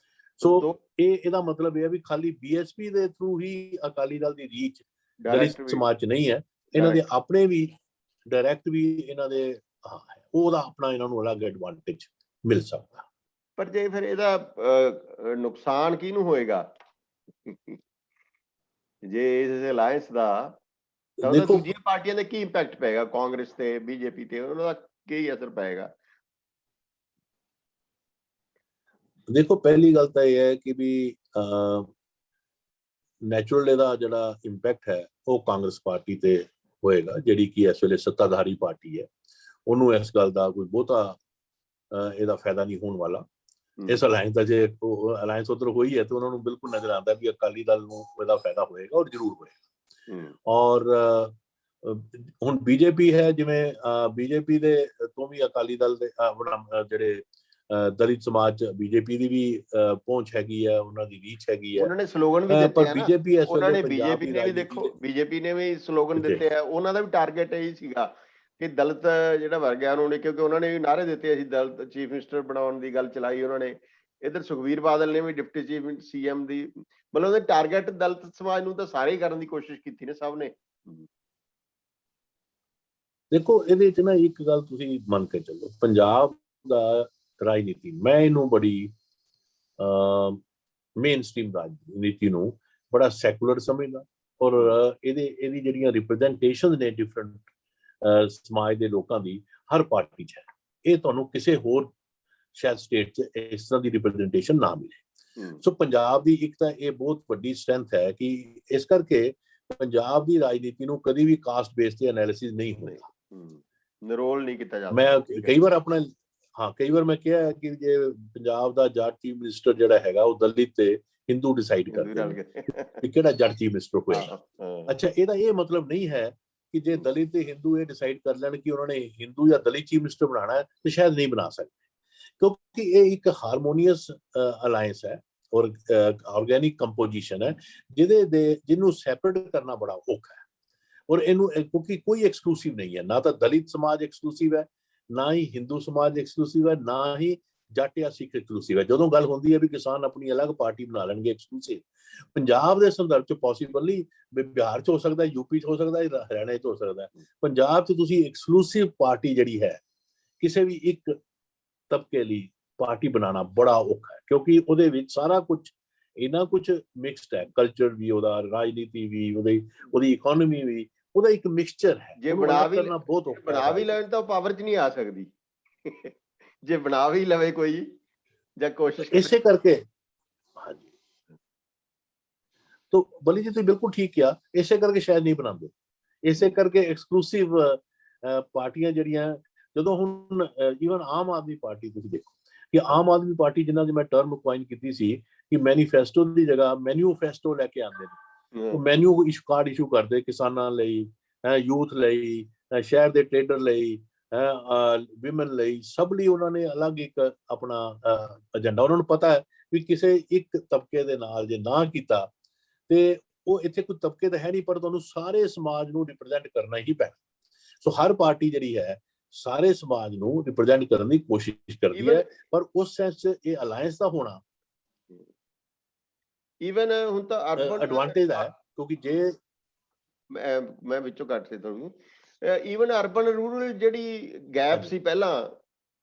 ਸੋ ਇਹਦਾ ਮਤਲਬ ਇਹ ਹੈ ਵੀ ਖਾਲੀ ਬੀਐਸਪੀ ਦੇ ਥਰੂ ਹੀ ਅਕਾਲੀ ਦਲ ਦੀ ਰੀਚ ਦਲਿਤ ਸਮਾਜ 'ਚ ਨਹੀਂ ਹੈ, ਇਹਨਾਂ ਦੇ ਆਪਣੇ ਵੀ ਡਾਇਰੈਕਟ ਵੀ ਇਹਨਾਂ ਦੇ ਉਹਦਾ ਆਪਣਾ ਇਹਨਾਂ ਨੂੰ ਅਲੱਗ ਐਡਵਾਂਟੇਜ ਮਿਲ ਸਕਦਾ। ਪਰ ਜੇ ਫਿਰ ਇਹਦਾ ਨੁਕਸਾਨ ਕਿਹਨੂੰ ਹੋਏਗਾ ਜੇ ਇਸ ਅਲਾਇੰਸ ਦਾ, ਤਾਂ ਉਹਦਾ ਦੂਜੀਆਂ ਪਾਰਟੀਆਂ ਦੇ ਕੀ ਇੰਪੈਕਟ ਪਏਗਾ, ਕਾਂਗਰਸ ਤੇ ਬੀਜੇਪੀ ਤੇ, ਉਹਨਾਂ ਦਾ ਕੀ ਅਸਰ ਪਏਗਾ? ਦੇਖੋ ਪਹਿਲੀ ਗੱਲ ਤਾਂ ਇਹ ਹੈ ਕਿ ਵੀ ਨੈਚੁਰਲ ਇਹਦਾ ਜਿਹੜਾ ਇੰਪੈਕਟ ਹੈ ਉਹ ਕਾਂਗਰਸ ਪਾਰਟੀ ਤੇ ਹੋਏਗਾ, ਜਿਹੜੀ ਕਿ ਇਸ ਵੇਲੇ ਸੱਤਾਧਾਰੀ ਪਾਰਟੀ ਹੈ। ਉਹਨੂੰ ਇਸ ਗੱਲ ਦਾ ਕੋਈ ਬਹੁਤਾ ਇਹਦਾ ਫਾਇਦਾ ਨਹੀਂ ਹੋਣ ਵਾਲਾ। ਇਸ ਅਲਾਇੰਸ ਦਾ ਜੇ ਅਲਾਇੰਸ ਉਧਰ ਹੋਈ ਹੈ ਤਾਂ ਉਹਨਾਂ ਨੂੰ ਬਿਲਕੁਲ ਨਜ਼ਰ ਆਉਂਦਾ ਵੀ ਅਕਾਲੀ ਦਲ ਨੂੰ ਇਹਦਾ ਫਾਇਦਾ ਹੋਏਗਾ ਔਰ ਜ਼ਰੂਰ ਹੋਏਗਾ। ਔਰ ਹੁਣ ਬੀਜੇਪੀ ਹੈ, ਜਿਵੇਂ ਬੀਜੇਪੀ ਦੇ ਤੋਂ ਵੀ ਅਕਾਲੀ ਦਲ ਦੇ ਜਿਹੜੇ ਦਲਿਤ ਸਮਾਜ ਬੀਜੇਪੀ ਦੀ ਵੀ ਪਹੁੰਚ ਹੈਗੀ ਹੈ, ਉਹਨਾਂ ਦੀ ਰੀਚ ਹੈਗੀ ਹੈ। ਉਹਨਾਂ ਨੇ ਸਲੋਗਨ ਵੀ ਦਿੱਤੇ ਆ, ਬੀਜੇਪੀ ਇਸ ਵੇਲੇ ਬੀਜੇਪੀ ਨੇ ਵੀ ਦੇਖੋ, ਬੀਜੇਪੀ ਨੇ ਵੀ ਸਲੋਗਨ ਦਿੱਤੇ ਆ। ਉਹਨਾਂ ਦਾ ਵੀ ਟਾਰਗੇਟ ਇਹੀ ਸੀਗਾ ਕਿ ਦਲਿਤ ਜਿਹੜਾ ਵਰਗ ਹੈ ਉਹਨੂੰ, ਕਿਉਂਕਿ ਉਹਨਾਂ ਨੇ ਵੀ ਨਾਅਰੇ ਦਿੱਤੇ ਸੀ ਦਲਿਤ ਚੀਫ ਮਿਨਿਸਟਰ ਬਣਾਉਣ ਦੀ ਗੱਲ ਚਲਾਈ ਉਹਨਾਂ ਨੇ। ਇੱਧਰ ਸੁਖਬੀਰ ਬਾਦਲ ਨੇ ਵੀ ਡਿਪਟੀ ਚੀਫ ਸੀਐਮ ਦੀ, ਮਤਲਬ ਉਹਦੇ ਟਾਰਗੇਟ ਦਲਿਤ ਸਮਾਜ ਨੂੰ ਤਾਂ ਸਾਰੇ ਹੀ ਕਰਨ ਦੀ ਕੋਸ਼ਿਸ਼ ਕੀਤੀ ਨੇ ਸਭ ਨੇ। ਦੇਖੋ ਇਹਦੇ 'ਚ ਨਾ ਇੱਕ ਗੱਲ ਤੁਸੀਂ ਮੰਨ ਕੇ ਚੱਲੋ, ਪੰਜਾਬ ਦਾ ਰਾਜਨੀਤੀ, ਮੈਂ ਇਹਨੂੰ ਬੜੀ ਮੇਨ ਸਟ੍ਰੀਮ ਰਾਜਨੀਤੀ ਨੂੰ ਬੜਾ ਸੈਕੂਲਰ ਸਮਝਦਾ। ਔਰ ਇਹਦੀ ਜਿਹੜੀਆਂ ਰਿਪਰੈਜ਼ੈਂਟੇਸ਼ਨ ਨੇ ਡਿਫਰੈਂਟ ਸਮਾਜ ਦੇ ਲੋਕਾਂ ਦੀ ਹਰ ਪਾਰਟੀ 'ਚ ਹੈ, ਇਹ ਤੁਹਾਨੂੰ ਕਿਸੇ ਹੋਰ ਸ਼ਾਇਦ ਸਟੇਟ 'ਚ ਇਸ ਤਰ੍ਹਾਂ ਦੀ ਰਿਪਰੈਜ਼ੈਂਟੇਸ਼ਨ ਨਾ ਮਿਲੇ। ਸੋ ਪੰਜਾਬ ਦੀ ਇੱਕ ਤਾਂ ਇਹ ਬਹੁਤ ਵੱਡੀ ਸਟਰੈਂਥ ਹੈ ਕਿ ਇਸ ਕਰਕੇ ਪੰਜਾਬ ਦੀ ਰਾਜਨੀਤੀ ਨੂੰ ਕਦੀ ਵੀ ਕਾਸਟ ਬੇਸ ਤੇ ਐਨਾਲਿਸਿਸ ਨਹੀਂ ਹੋਏਗਾ, ਨਿਰੋਲ ਨਹੀਂ ਕੀਤਾ ਜਾਂਦਾ। ਮੈਂ ਕਈ ਵਾਰ ਮੈਂ ਕਿਹਾ ਕਿ ਜੇ ਪੰਜਾਬ ਦਾ ਜੱਟ ਚੀਫ ਮਿਨਿਸਟਰ ਜਿਹੜਾ ਹੈਗਾ ਉਹ ਦਲਿਤ ਤੇ ਹਿੰਦੂ ਡਿਸਾਈਡ ਕਰਦੇ ਨੇ ਕਿ ਕਿਹੜਾ ਜੱਟ ਚੀਫ ਮਿਨਿਸਟਰ ਹੋਏਗਾ। ਅੱਛਾ, ਇਹਦਾ ਇਹ ਮਤਲਬ ਨਹੀਂ ਹੈ ਕਿ ਜੇ ਦਲਿਤ ਤੇ ਹਿੰਦੂ ਇਹ ਡਿਸਾਈਡ ਕਰ ਲੈਣ ਕਿ ਉਹਨਾਂ ਨੇ ਹਿੰਦੂ ਜਾਂ ਦਲਿਤ ਚੀਫ ਮਿਨਿਸਟਰ ਬਣਾਉਣਾ ਹੈ ਤੇ ਸ਼ਾਇਦ ਨਹੀਂ ਬਣਾ ਸਕਦੇ, ਕਿਉਂਕਿ ਇਹ ਇੱਕ ਹਾਰਮੋਨੀਅਸ ਅਲਾਇੰਸ ਹੈ ਔਰ ਆਰਗੈਨਿਕ ਕੰਪੋਜੀਸ਼ਨ ਹੈ ਜਿਹਨੂੰ ਸੈਪਰੇਟ ਕਰਨਾ ਬੜਾ ਔਖਾ ਹੈ। ਔਰ ਇਹਨੂੰ ਕਿਉਂਕਿ ਕੋਈ ਐਕਸਕਲੂਸਿਵ ਨਹੀਂ ਹੈ, ਨਾ ਤਾਂ ਦਲਿਤ ਸਮਾਜ ਐਕਸਕਲੂਸਿਵ ਹੈ, ਨਾ ਹੀ ਹਿੰਦੂ ਸਮਾਜ ਐਕਸਕਲੂਸਿਵ ਹੈ, ਨਾ ਹੀ ਜੱਟ ਜਾਂ ਸਿੱਖ ਐਕਸਕਲੂਸਿਵ ਹੈ। ਜਦੋਂ ਗੱਲ ਹੁੰਦੀ ਹੈ ਵੀ ਕਿਸਾਨ ਆਪਣੀ ਅਲੱਗ ਪਾਰਟੀ ਬਣਾ ਲੈਣਗੇ ਐਕਸਕਲੂਸਿਵ, ਪੰਜਾਬ ਦੇ ਸੰਦਰਭ 'ਚ ਪੋਸੀਬਲ ਨਹੀਂ, ਬਿਹਾਰ 'ਚ ਹੋ ਸਕਦਾ, ਯੂਪੀ 'ਚ ਹੋ ਸਕਦਾ, ਹਰਿਆਣਾ 'ਚ ਹੋ ਸਕਦਾ, ਪੰਜਾਬ 'ਚ ਤੁਸੀਂ ਐਕਸਕਲੂਸਿਵ ਪਾਰਟੀ ਜਿਹੜੀ ਹੈ ਕਿਸੇ ਵੀ ਇੱਕ ਤਬਕੇ ਲਈ ਪਾਰਟੀ ਬਣਾਉਣਾ ਬੜਾ ਔਖਾ ਹੈ, ਕਿਉਂਕਿ ਉਹਦੇ ਵਿੱਚ ਸਾਰਾ ਕੁਝ ਇੰਨਾ ਕੁਝ ਮਿਕਸਡ ਹੈ, ਕਲਚਰ ਵੀ ਉਹਦਾ, ਰਾਜਨੀਤੀ ਵੀ ਉਹਦੀ ਇਕਨੋਮੀ ਵੀ, ਉਹਦਾ ਇੱਕ ਮਿਕਸਚਰ ਹੈ। ਜੇ ਉਹਨੂੰ ਬਣਾ ਅਲੱਗ ਵੀ ਕਰਨਾ ਬਹੁਤ ਔਖਾ ਬਣਾ ਵੀ ਹੈ। ਲੈਣ ਤਾਂ ਉਹ ਪਾਵਰ 'ਚ ਨਹੀਂ ਆ ਸਕਦੀ ਜੇ ਬਣਾ ਵੀ ਲਵੇ ਕੋਈ ਜਾਂ ਕੋਸ਼ਿਸ਼ ਇਸੇ ਕਰਕੇ ਹਾਂਜੀ, तो बली जी ਤੁਸੀਂ ਬਿਲਕੁਲ ਠੀਕ ਕਿਹਾ, ਇਸੇ ਕਰਕੇ ਸ਼ਾਇਦ ਨਹੀਂ ਬਣਾਉਂਦੇ, ਇਸੇ ਕਰਕੇ ਐਕਸਕਲੂਸਿਵ ਪਾਰਟੀਆਂ ਜਿਹੜੀਆਂ, ਜਦੋਂ ਹੁਣ ਈਵਨ ਆਮ ਆਦਮੀ ਪਾਰਟੀ ਤੁਸੀਂ ਦੇਖੋ ਕਿ ਆਮ ਆਦਮੀ ਪਾਰਟੀ ਜਿਨ੍ਹਾਂ ਦੀ ਮੈਂ ਟਰਮ ਕੁਆਇਨ ਕੀਤੀ ਸੀ ਕਿ ਮੈਨੀਫੈਸਟੋ ਦੀ ਜਗ੍ਹਾ ਮੈਨੂਫੈਸਟੋ ਲੈ ਕੇ ਆਉਂਦੇ ਨੇ, ਉਹ ਮੈਨੂ ਕਾਰਡ ਇਸ਼ੂ ਕਰਦੇ ਕਿਸਾਨਾਂ ਲਈ, ਯੂਥ ਲਈ, ਸ਼ਹਿਰ ਦੇ ਟ੍ਰੇਡਰ ਲਈ, ਵਿਮਨ ਲਈ, ਸਭ ਲਈ ਉਹਨਾਂ ਨੇ ਅਲੱਗ ਇੱਕ ਆਪਣਾ ਏਜੰਡਾ। ਉਹਨਾਂ ਨੂੰ ਪਤਾ ਹੈ ਵੀ ਕਿਸੇ ਇੱਕ ਤਬਕੇ ਦੇ ਨਾਲ ਜੇ ਨਾ ਕੀਤਾ ਤੇ ਉਹ ਇੱਥੇ ਕੋਈ ਤਬਕੇ ਤਾਂ ਹੈ ਨਹੀਂ, ਪਰ ਤੁਹਾਨੂੰ ਸਾਰੇ ਸਮਾਜ ਨੂੰ ਰਿਪਰੈਜ਼ੈਂਟ ਕਰਨਾ ਹੀ ਪੈਣਾ। ਸੋ ਹਰ ਪਾਰਟੀ ਜਿਹੜੀ ਹੈ ਸਾਰੇ ਸਮਾਜ ਨੂੰ ਰਿਪਰੈਜ਼ੈਂਟ ਕਰਨ ਦੀ ਕੋਸ਼ਿਸ਼ ਕਰਦੀ ਹੈ, ਪਰ ਉਸ ਸੈਂਸ 'ਚ ਇਹ ਅਲਾਈਅੰਸ ਦਾ ਹੋਣਾ ਈਵਨ ਹੁਣ ਤਾਂ ਅਰਬਨ ਐਡਵਾਂਟੇਜ ਹੈ, ਕਿਉਂਕਿ ਜੇ ਮੈਂ ਵਿੱਚੋਂ ਕੱਟ ਸੀ ਤੁਹਾਨੂੰ, ਈਵਨ ਅਰਬਨ ਰੂਰਲ ਜਿਹੜੀ ਗੈਪ ਸੀ ਪਹਿਲਾਂ,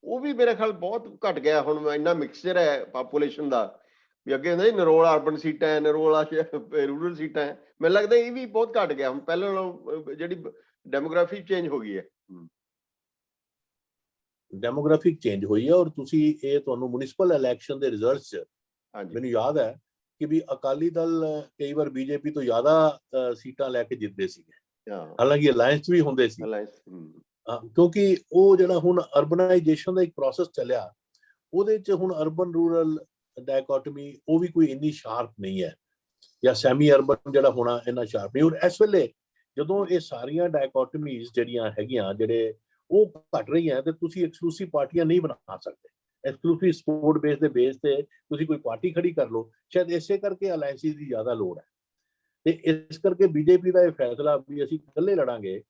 ਉਹ ਵੀ ਮੇਰੇ ਖਿਆਲ ਬਹੁਤ ਘਟ ਗਿਆ। ਹੁਣ ਇੰਨਾ ਮਿਕਸਚਰ ਹੈ ਪਾਪੂਲੇਸ਼ਨ ਦਾ ਵੀ, ਅੱਗੇ ਹੁੰਦਾ ਨਰੋਲ ਅਰਬਨ ਸੀਟਾਂ ਹੈ, ਨਰੋਲ ਰੂਰਲ ਸੀਟਾਂ ਹੈ, ਮੈਨੂੰ ਲੱਗਦਾ ਇਹ ਵੀ ਬਹੁਤ ਘਟ ਗਿਆ ਹੁਣ, ਪਹਿਲਾਂ ਨਾਲੋਂ ਜਿਹੜੀ ਡੈਮੋਗ੍ਰਾਫੀ ਚੇਂਜ ਹੋ ਗਈ ਹੈ। ਡੈਮੋਗ੍ਰਾਫਿਕ ਚੇਂਜ ਹੋਈ ਹੈ, ਔਰ ਤੁਸੀਂ ਇਹ ਤੁਹਾਨੂੰ ਮਿਊਨਿਸਪਲ ਇਲੈਕਸ਼ਨ ਦੇ ਰਿਜ਼ਲਟਸ 'ਚ ਮੈਨੂੰ ਯਾਦ ਹੈ ਕਿ ਵੀ ਅਕਾਲੀ ਦਲ ਕਈ ਵਾਰ ਬੀਜੇਪੀ ਤੋਂ ਜ਼ਿਆਦਾ ਸੀਟਾਂ ਲੈ ਕੇ ਜਿੱਤਦੇ ਸੀਗੇ, ਹਾਲਾਂਕਿ ਅਲਾਇੰਸ ਵੀ ਹੁੰਦੇ ਸੀ, ਕਿਉਂਕਿ ਉਹ ਜਿਹੜਾ ਹੁਣ ਅਰਬਨਾਈਜੇਸ਼ਨ ਦਾ ਇੱਕ ਪ੍ਰੋਸੈਸ ਚੱਲਿਆ, ਉਹਦੇ 'ਚ ਹੁਣ ਅਰਬਨ ਰੂਰਲ ਡਾਇਕੋਟਮੀ ਉਹ ਵੀ ਕੋਈ ਇੰਨੀ ਸ਼ਾਰਪ ਨਹੀਂ ਹੈ, ਜਾਂ ਸੈਮੀ ਅਰਬਨ ਜਿਹੜਾ ਹੋਣਾ ਇੰਨਾ ਸ਼ਾਰਪ ਨਹੀਂ। ਔਰ ਇਸ ਵੇਲੇ ਜਦੋਂ ਇਹ ਸਾਰੀਆਂ ਡਾਇਕੋਟਮੀਜ਼ ਜਿਹੜੀਆਂ ਹੈਗੀਆਂ ਜਿਹੜੇ ਉਹ ਘਟ ਰਹੀਆਂ, ਤੇ ਤੁਸੀਂ ਐਕਸਕਲੂਸਿਵ ਪਾਰਟੀਆਂ ਨਹੀਂ ਬਣਾ ਸਕਦੇ। ਐਕਸਕਲੂਸਿਵ ਸਪੋਰਟ ਬੇਸ ਦੇ ਬੇਸ ਤੇ ਤੁਸੀਂ ਕੋਈ ਪਾਰਟੀ ਖੜੀ ਕਰ ਲਓ, ਸ਼ਾਇਦ ਇਸੇ ਕਰਕੇ ਅਲਾਇੰਸਿਸ ਦੀ ਜ਼ਿਆਦਾ ਲੋੜ ਹੈ। ਤੇ ਇਸ ਕਰਕੇ ਬੀਜੇਪੀ ਦਾ ਇਹ ਫੈਸਲਾ ਵੀ ਅਸੀਂ ਇਕੱਲੇ ਲੜਾਂਗੇ,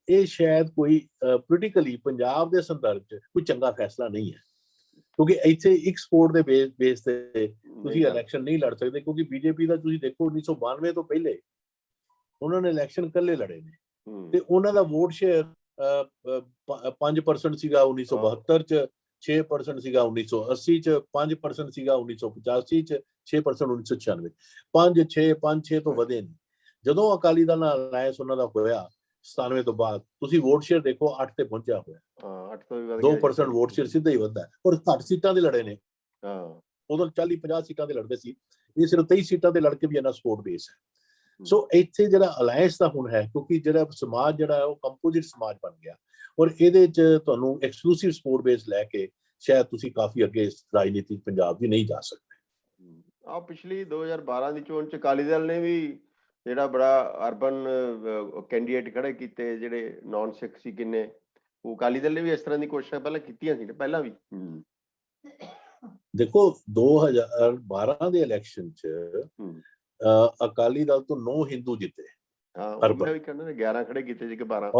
ਇਹ ਸ਼ਾਇਦ ਕੋਈ ਪੋਲੀਟੀਕਲੀ ਪੰਜਾਬ ਦੇ ਸੰਦਰਭ 'ਚ ਕੋਈ ਚੰਗਾ ਫੈਸਲਾ ਨਹੀਂ ਹੈ, ਕਿਉਂਕਿ ਇੱਥੇ ਇੱਕ ਸਪੋਰਟ ਦੇ ਬੇਸ ਤੇ ਤੁਸੀਂ ਇਲੈਕਸ਼ਨ ਨਹੀਂ ਲੜ ਸਕਦੇ। ਕਿਉਂਕਿ ਬੀਜੇਪੀ ਦਾ ਤੁਸੀਂ ਦੇਖੋ 1992 ਤੋਂ ਪਹਿਲੇ ਉਹਨਾਂ ਨੇ ਇਲੈਕਸ਼ਨ ਇਕੱਲੇ ਲੜੇ ਨੇ, ਤੇ ਉਹਨਾਂ ਦਾ ਵੋਟ ਸ਼ੇਅਰ 5% ਸੀਗਾ 1972 'ਚ, 6% ਸੀਗਾ 1980 'ਚ, 5% ਸੀਗਾ 1985 'ਚ, 6% 1996, 5-6 ਤੋਂ ਵਧੇ ਨਹੀਂ। ਜਦੋਂ ਅਕਾਲੀ ਦਲ ਨਾਲ ਅਲਾਇੰਸ ਉਹਨਾਂ ਦਾ ਹੋਇਆ 97 ਤੋਂ ਬਾਅਦ, ਤੁਸੀਂ ਵੋਟ ਸ਼ੇਅਰ ਦੇਖੋ 8 ਤੇ ਪਹੁੰਚਿਆ ਹੋਇਆ, 2% ਵੋਟ ਸ਼ੇਅਰ ਸਿੱਧਾ ਹੀ ਵੱਧਾ, ਔਰ ਘੱਟ ਸੀਟਾਂ ਦੇ ਲੜੇ ਨੇ। ਉਦੋਂ 40-50 ਸੀਟਾਂ ਦੇ ਲੜਦੇ ਸੀ, ਇਹ ਸਿਰਫ 23 ਸੀਟਾਂ ਦੇ ਲੜ ਕੇ ਵੀ ਇਹਨਾਂ ਸਪੋਰਟ ਬੇਸ ਹੈ। ਸੋ ਇੱਥੇ ਜਿਹੜਾ ਅਲਾਇੰਸ ਦਾ ਹੁਣ ਹੈ, ਕਿਉਂਕਿ ਜਿਹੜਾ ਸਮਾਜ ਜਿਹੜਾ ਉਹ ਕੰਪੋਜ਼ਿਟ ਸਮਾਜ ਬਣ ਗਿਆ, ਔਰ ਇਹਦੇ 'ਚ ਤੁਹਾਨੂੰ ਐਕਸਕਲੂਸਿਵ ਸਪੋਰਟ ਬੇਸ ਲੈ ਕੇ ਸ਼ਾਇਦ ਤੁਸੀਂ ਕਾਫੀ ਅੱਗੇ ਇਸ ਰਾਜਨੀਤੀ ਪੰਜਾਬ ਦੀ ਨਹੀਂ ਜਾ ਸਕਦੇ। ਪਿਛਲੀ 2012 ਦੀ ਚੋਣ 'ਚ ਅਕਾਲੀ ਦਲ ਨੇ ਵੀ ਜਿਹੜਾ ਬੜਾ ਅਰਬਨ ਕੈਂਡੀਡੇਟ ਖੜੇ ਕੀਤੇ, ਜਿਹੜੇ ਨਾਨ ਸਿੱਖ ਸੀ ਕਿੰਨੇ, ਉਹ ਅਕਾਲੀ ਦਲ ਨੇ ਵੀ ਇਸ ਤਰ੍ਹਾਂ ਦੀ ਕੋਸ਼ਿਸ਼ਾਂ ਪਹਿਲਾਂ ਕੀਤੀਆਂ ਸੀ ਪਹਿਲਾਂ ਵੀ। ਦੇਖੋ 2012 ਦੇ ਇਲੈਕਸ਼ਨ 'ਚ ਅਕਾਲੀ ਦਲ ਤੋਂ 9 ਹਿੰਦੂ ਜਿੱਤੇ, 11 ਖੜੇ ਕੀਤੇ ਸੀ ਕਿ 12,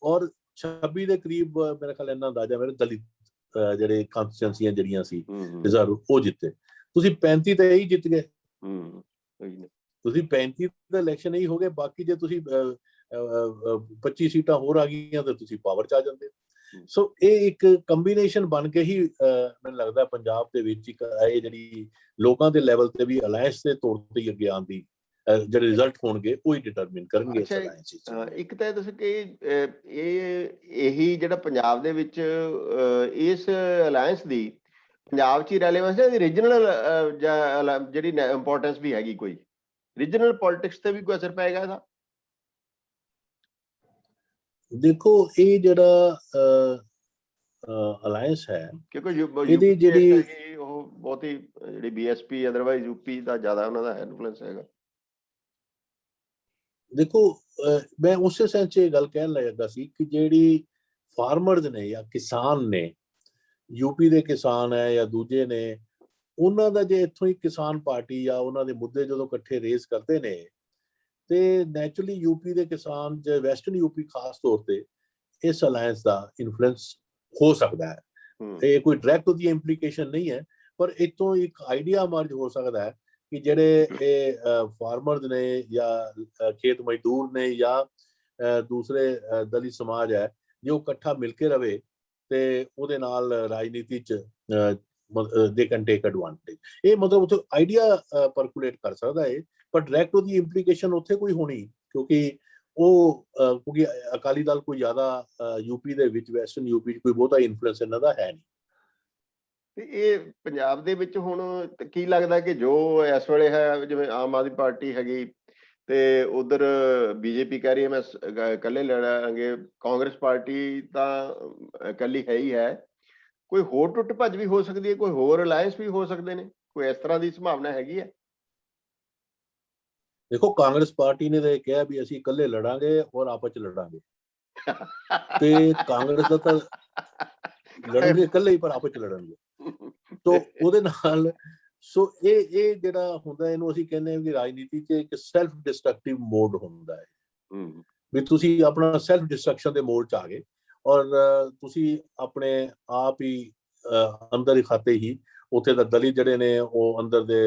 ਔਰ 26 ਦੇ ਕਰੀਬ ਮੇਰੇ ਖਿਆਲ ਇੰਨਾ ਅੰਦਾਜ਼ਾ ਮੇਰੇ ਦਲਿਤ ਜਿਹੜੇ ਕਾਂਸਟੀਚੁਐਂਸੀਆਂ ਜਿਹੜੀਆਂ ਸੀ ਰਿਜ਼ਰਵ ਉਹ ਜਿੱਤੇ। ਤੁਸੀਂ 35 ਤੇ ਹੀ ਜਿੱਤ ਗਏ, ਤੁਸੀਂ 35 ਦਾ ਇਲੈਕਸ਼ਨ ਹੀ ਹੋ ਗਏ, ਬਾਕੀ ਜੇ ਤੁਸੀਂ 25 ਸੀਟਾਂ ਹੋਰ ਆ ਗਈਆਂ ਤਾਂ ਤੁਸੀਂ ਪਾਵਰ 'ਚ ਆ ਜਾਂਦੇ। ਸੋ ਇਹ ਇੱਕ ਕੰਬੀਨੇਸ਼ਨ ਬਣ ਕੇ ਹੀ ਮੈਨੂੰ ਲੱਗਦਾ ਪੰਜਾਬ ਦੇ ਵਿੱਚ ਇੱਕ ਇਹ ਜਿਹੜੀ ਲੋਕਾਂ ਦੇ ਲੈਵਲ ਤੇ ਵੀ ਅਲਾਇੰਸ ਦੇ ਤੌਰ ਤੇ ਹੀ ਅੱਗੇ ਆਉਣ ਦੀ ਜਿਹੜੇ ਰਿਜ਼ਲਟ ਹੋਣਗੇ ਉਹ ਹੀ ਡਿਟਰਮਿਨ ਕਰਨਗੇ। ਇੱਕ ਤਾਂ ਤੁਸੀਂ ਕਿ ਇਹੀ ਜਿਹੜਾ ਪੰਜਾਬ ਦੇ ਵਿੱਚ ਇਸ ਅਲਾਇੰਸ ਦੀ ਪੰਜਾਬ 'ਚ ਹੀ ਰੈਲੇਵੈਂਸ ਹੈ, ਰੀਜਨਲ ਜਿਹੜੀ ਇੰਪੋਰਟੈਂਸ ਵੀ ਹੈਗੀ, ਕੋਈ ਰੀਜਨਲ ਪੋਲਿਟਿਕਸ ਤੇ ਵੀ ਕੋਈ ਅਸਰ ਪਏਗਾ ਇਹਦਾ? ਦੇਖੋ ਇਹ ਜਿਹੜਾ ਅਲਾਇੰਸ ਹੈ, ਕਿਉਂਕਿ ਇਹਦੀ ਜਿਹੜੀ ਉਹ ਬਹੁਤ ਹੀ ਜਿਹੜੀ ਬੀਐਸਪੀ ਅਦਰਵਾਈਜ਼ ਯੂਪੀ ਦਾ ਜ਼ਿਆਦਾ ਉਹਨਾਂ ਦਾ ਇਨਫਲੂਐਂਸ ਹੈਗਾ। ਦੇਖੋ ਮੈਂ ਉਸੇ ਸੈਂਸ 'ਚ ਇਹ ਗੱਲ ਕਹਿਣ ਲੱਗਾ ਸੀ ਕਿ ਜਿਹੜੀ ਫਾਰਮਰਜ਼ ਨੇ ਜਾਂ ਕਿਸਾਨ ਨੇ, ਯੂਪੀ ਦੇ ਕਿਸਾਨ ਹੈ ਜਾਂ ਦੂਜੇ ਨੇ, ਉਹਨਾਂ ਦਾ ਜੇ ਇੱਥੋਂ ਹੀ ਕਿਸਾਨ ਪਾਰਟੀ ਜਾਂ ਉਹਨਾਂ ਦੇ ਮੁੱਦੇ ਜਦੋਂ ਇਕੱਠੇ ਰੇਜ਼ ਕਰਦੇ ਨੇ ਤੇ ਨੈਚੁਰਲੀ ਯੂਪੀ ਦੇ ਕਿਸਾਨ ਜਾਂ ਵੈਸਟਰਨ ਯੂਪੀ ਖਾਸ ਤੌਰ ਤੇ ਇਸ ਅਲਾਇੰਸ ਦਾ ਇਨਫਲੂਐਂਸ ਹੋ ਸਕਦਾ ਹੈ। ਇਹ ਕੋਈ ਡਾਇਰੈਕਟ ਉਹਦੀ ਇੰਪਲੀਕੇਸ਼ਨ ਨਹੀਂ ਹੈ, ਪਰ ਇਤੋਂ ਇੱਕ ਆਈਡੀਆ ਮਰਜ ਹੋ ਸਕਦਾ ਹੈ ਕਿ ਜਿਹੜੇ ਇਹ ਫਾਰਮਰਜ਼ ਨੇ ਜਾਂ ਖੇਤ ਮਜ਼ਦੂਰ ਨੇ ਜਾਂ ਦੂਸਰੇ ਦਲਿਤ ਸਮਾਜ ਹੈ, ਜੇ ਉਹ ਇਕੱਠਾ ਮਿਲ ਕੇ ਰਵੇ ਤੇ ਉਹਦੇ ਨਾਲ ਰਾਜਨੀਤੀ 'ਚ ਦੇ ਕੈਨ ਟੇਕ ਐਡਵਾਂਟੇਜ। ਇਹ ਮਤਲਬ ਉੱਥੇ ਆਈਡੀਆ ਪਰਕੂਲੇਟ ਕਰ ਸਕਦਾ ਹੈ, ਪਰ ਡਾਇਰੈਕਟ ਉਹਦੀ ਇੰਪਲੀਕੇਸ਼ਨ ਉੱਥੇ ਕੋਈ ਹੋਣੀ, ਕਿਉਂਕਿ ਅਕਾਲੀ ਦਲ ਕੋਈ ਜ਼ਿਆਦਾ ਯੂਪੀ ਦੇ ਵਿੱਚ, ਵੈਸਟਰਨ ਯੂਪੀ 'ਚ ਕੋਈ ਬਹੁਤਾ ਇਨਫਲੂਐਂਸ ਇਹਨਾਂ ਦਾ ਹੈ ਨਹੀਂ। ਤੇ ਇਹ ਪੰਜਾਬ ਦੇ ਵਿੱਚ ਹੁਣ ਕੀ ਲੱਗਦਾ ਕਿ ਜੋ ਇਸ ਵੇਲੇ ਹੈ, ਜਿਵੇਂ ਆਮ ਆਦਮੀ ਪਾਰਟੀ ਹੈਗੀ ਤੇ ਉਧਰ ਬੀਜੇਪੀ ਕਹਿ ਰਹੀ ਹੈ ਮੈਂ ਇਕੱਲੇ ਲੜਾਂਗੇ, ਕਾਂਗਰਸ ਪਾਰਟੀ ਤਾਂ ਇਕੱਲੀ ਹੈ ਹੀ ਹੈ, ਕੋਈ ਹੋਰ ਟੁੱਟ ਭੱਜ ਵੀ ਹੋ ਸਕਦੀ ਹੈ, ਕੋਈ ਹੋਰ ਅਲਾਇੰਸ ਵੀ ਹੋ ਸਕਦੇ ਨੇ, ਕੋਈ ਇਸ ਤਰ੍ਹਾਂ ਦੀ ਸੰਭਾਵਨਾ ਹੈਗੀ ਹੈ? ਦੇਖੋ, ਕਾਂਗਰਸ ਪਾਰਟੀ ਨੇ ਤਾਂ ਕਿਹਾ ਵੀ ਅਸੀਂ ਇਕੱਲੇ ਲੜਾਂਗੇ ਔਰ ਆਪਸ 'ਚ ਲੜਾਂਗੇ, ਤੇ ਕਾਂਗਰਸ ਦਾ ਤਾਂ ਲੜਨਗੇ ਇਕੱਲੇ ਹੀ, ਪਰ ਆਪਸ 'ਚ ਲੜਨਗੇ। ਤੋ ਉਹਦੇ ਨਾਲ ਸੋ ਇਹ ਜਿਹੜਾ ਹੁੰਦਾ, ਇਹਨੂੰ ਅਸੀਂ ਕਹਿੰਦੇ ਹਾਂ ਕਿ ਰਾਜਨੀਤੀ 'ਚ ਇੱਕ ਸੈਲਫ ਡਿਸਟਰਕਟਿਵ ਮੋਡ ਹੁੰਦਾ ਹੈ, ਵੀ ਤੁਸੀਂ ਆਪਣਾ ਸੈਲਫ ਡਿਸਟਰਕਸ਼ਨ ਦੇ ਮੋਡ 'ਚ ਆ ਗਏ ਔਰ ਤੁਸੀਂ ਆਪਣੇ ਆਪ ਹੀ ਅੰਦਰ ਹੀ ਖਾਤੇ ਹੀ ਉੱਥੇ ਦਾ ਦਲਿਤ ਜਿਹੜੇ ਨੇ ਉਹ ਅੰਦਰ ਦੇ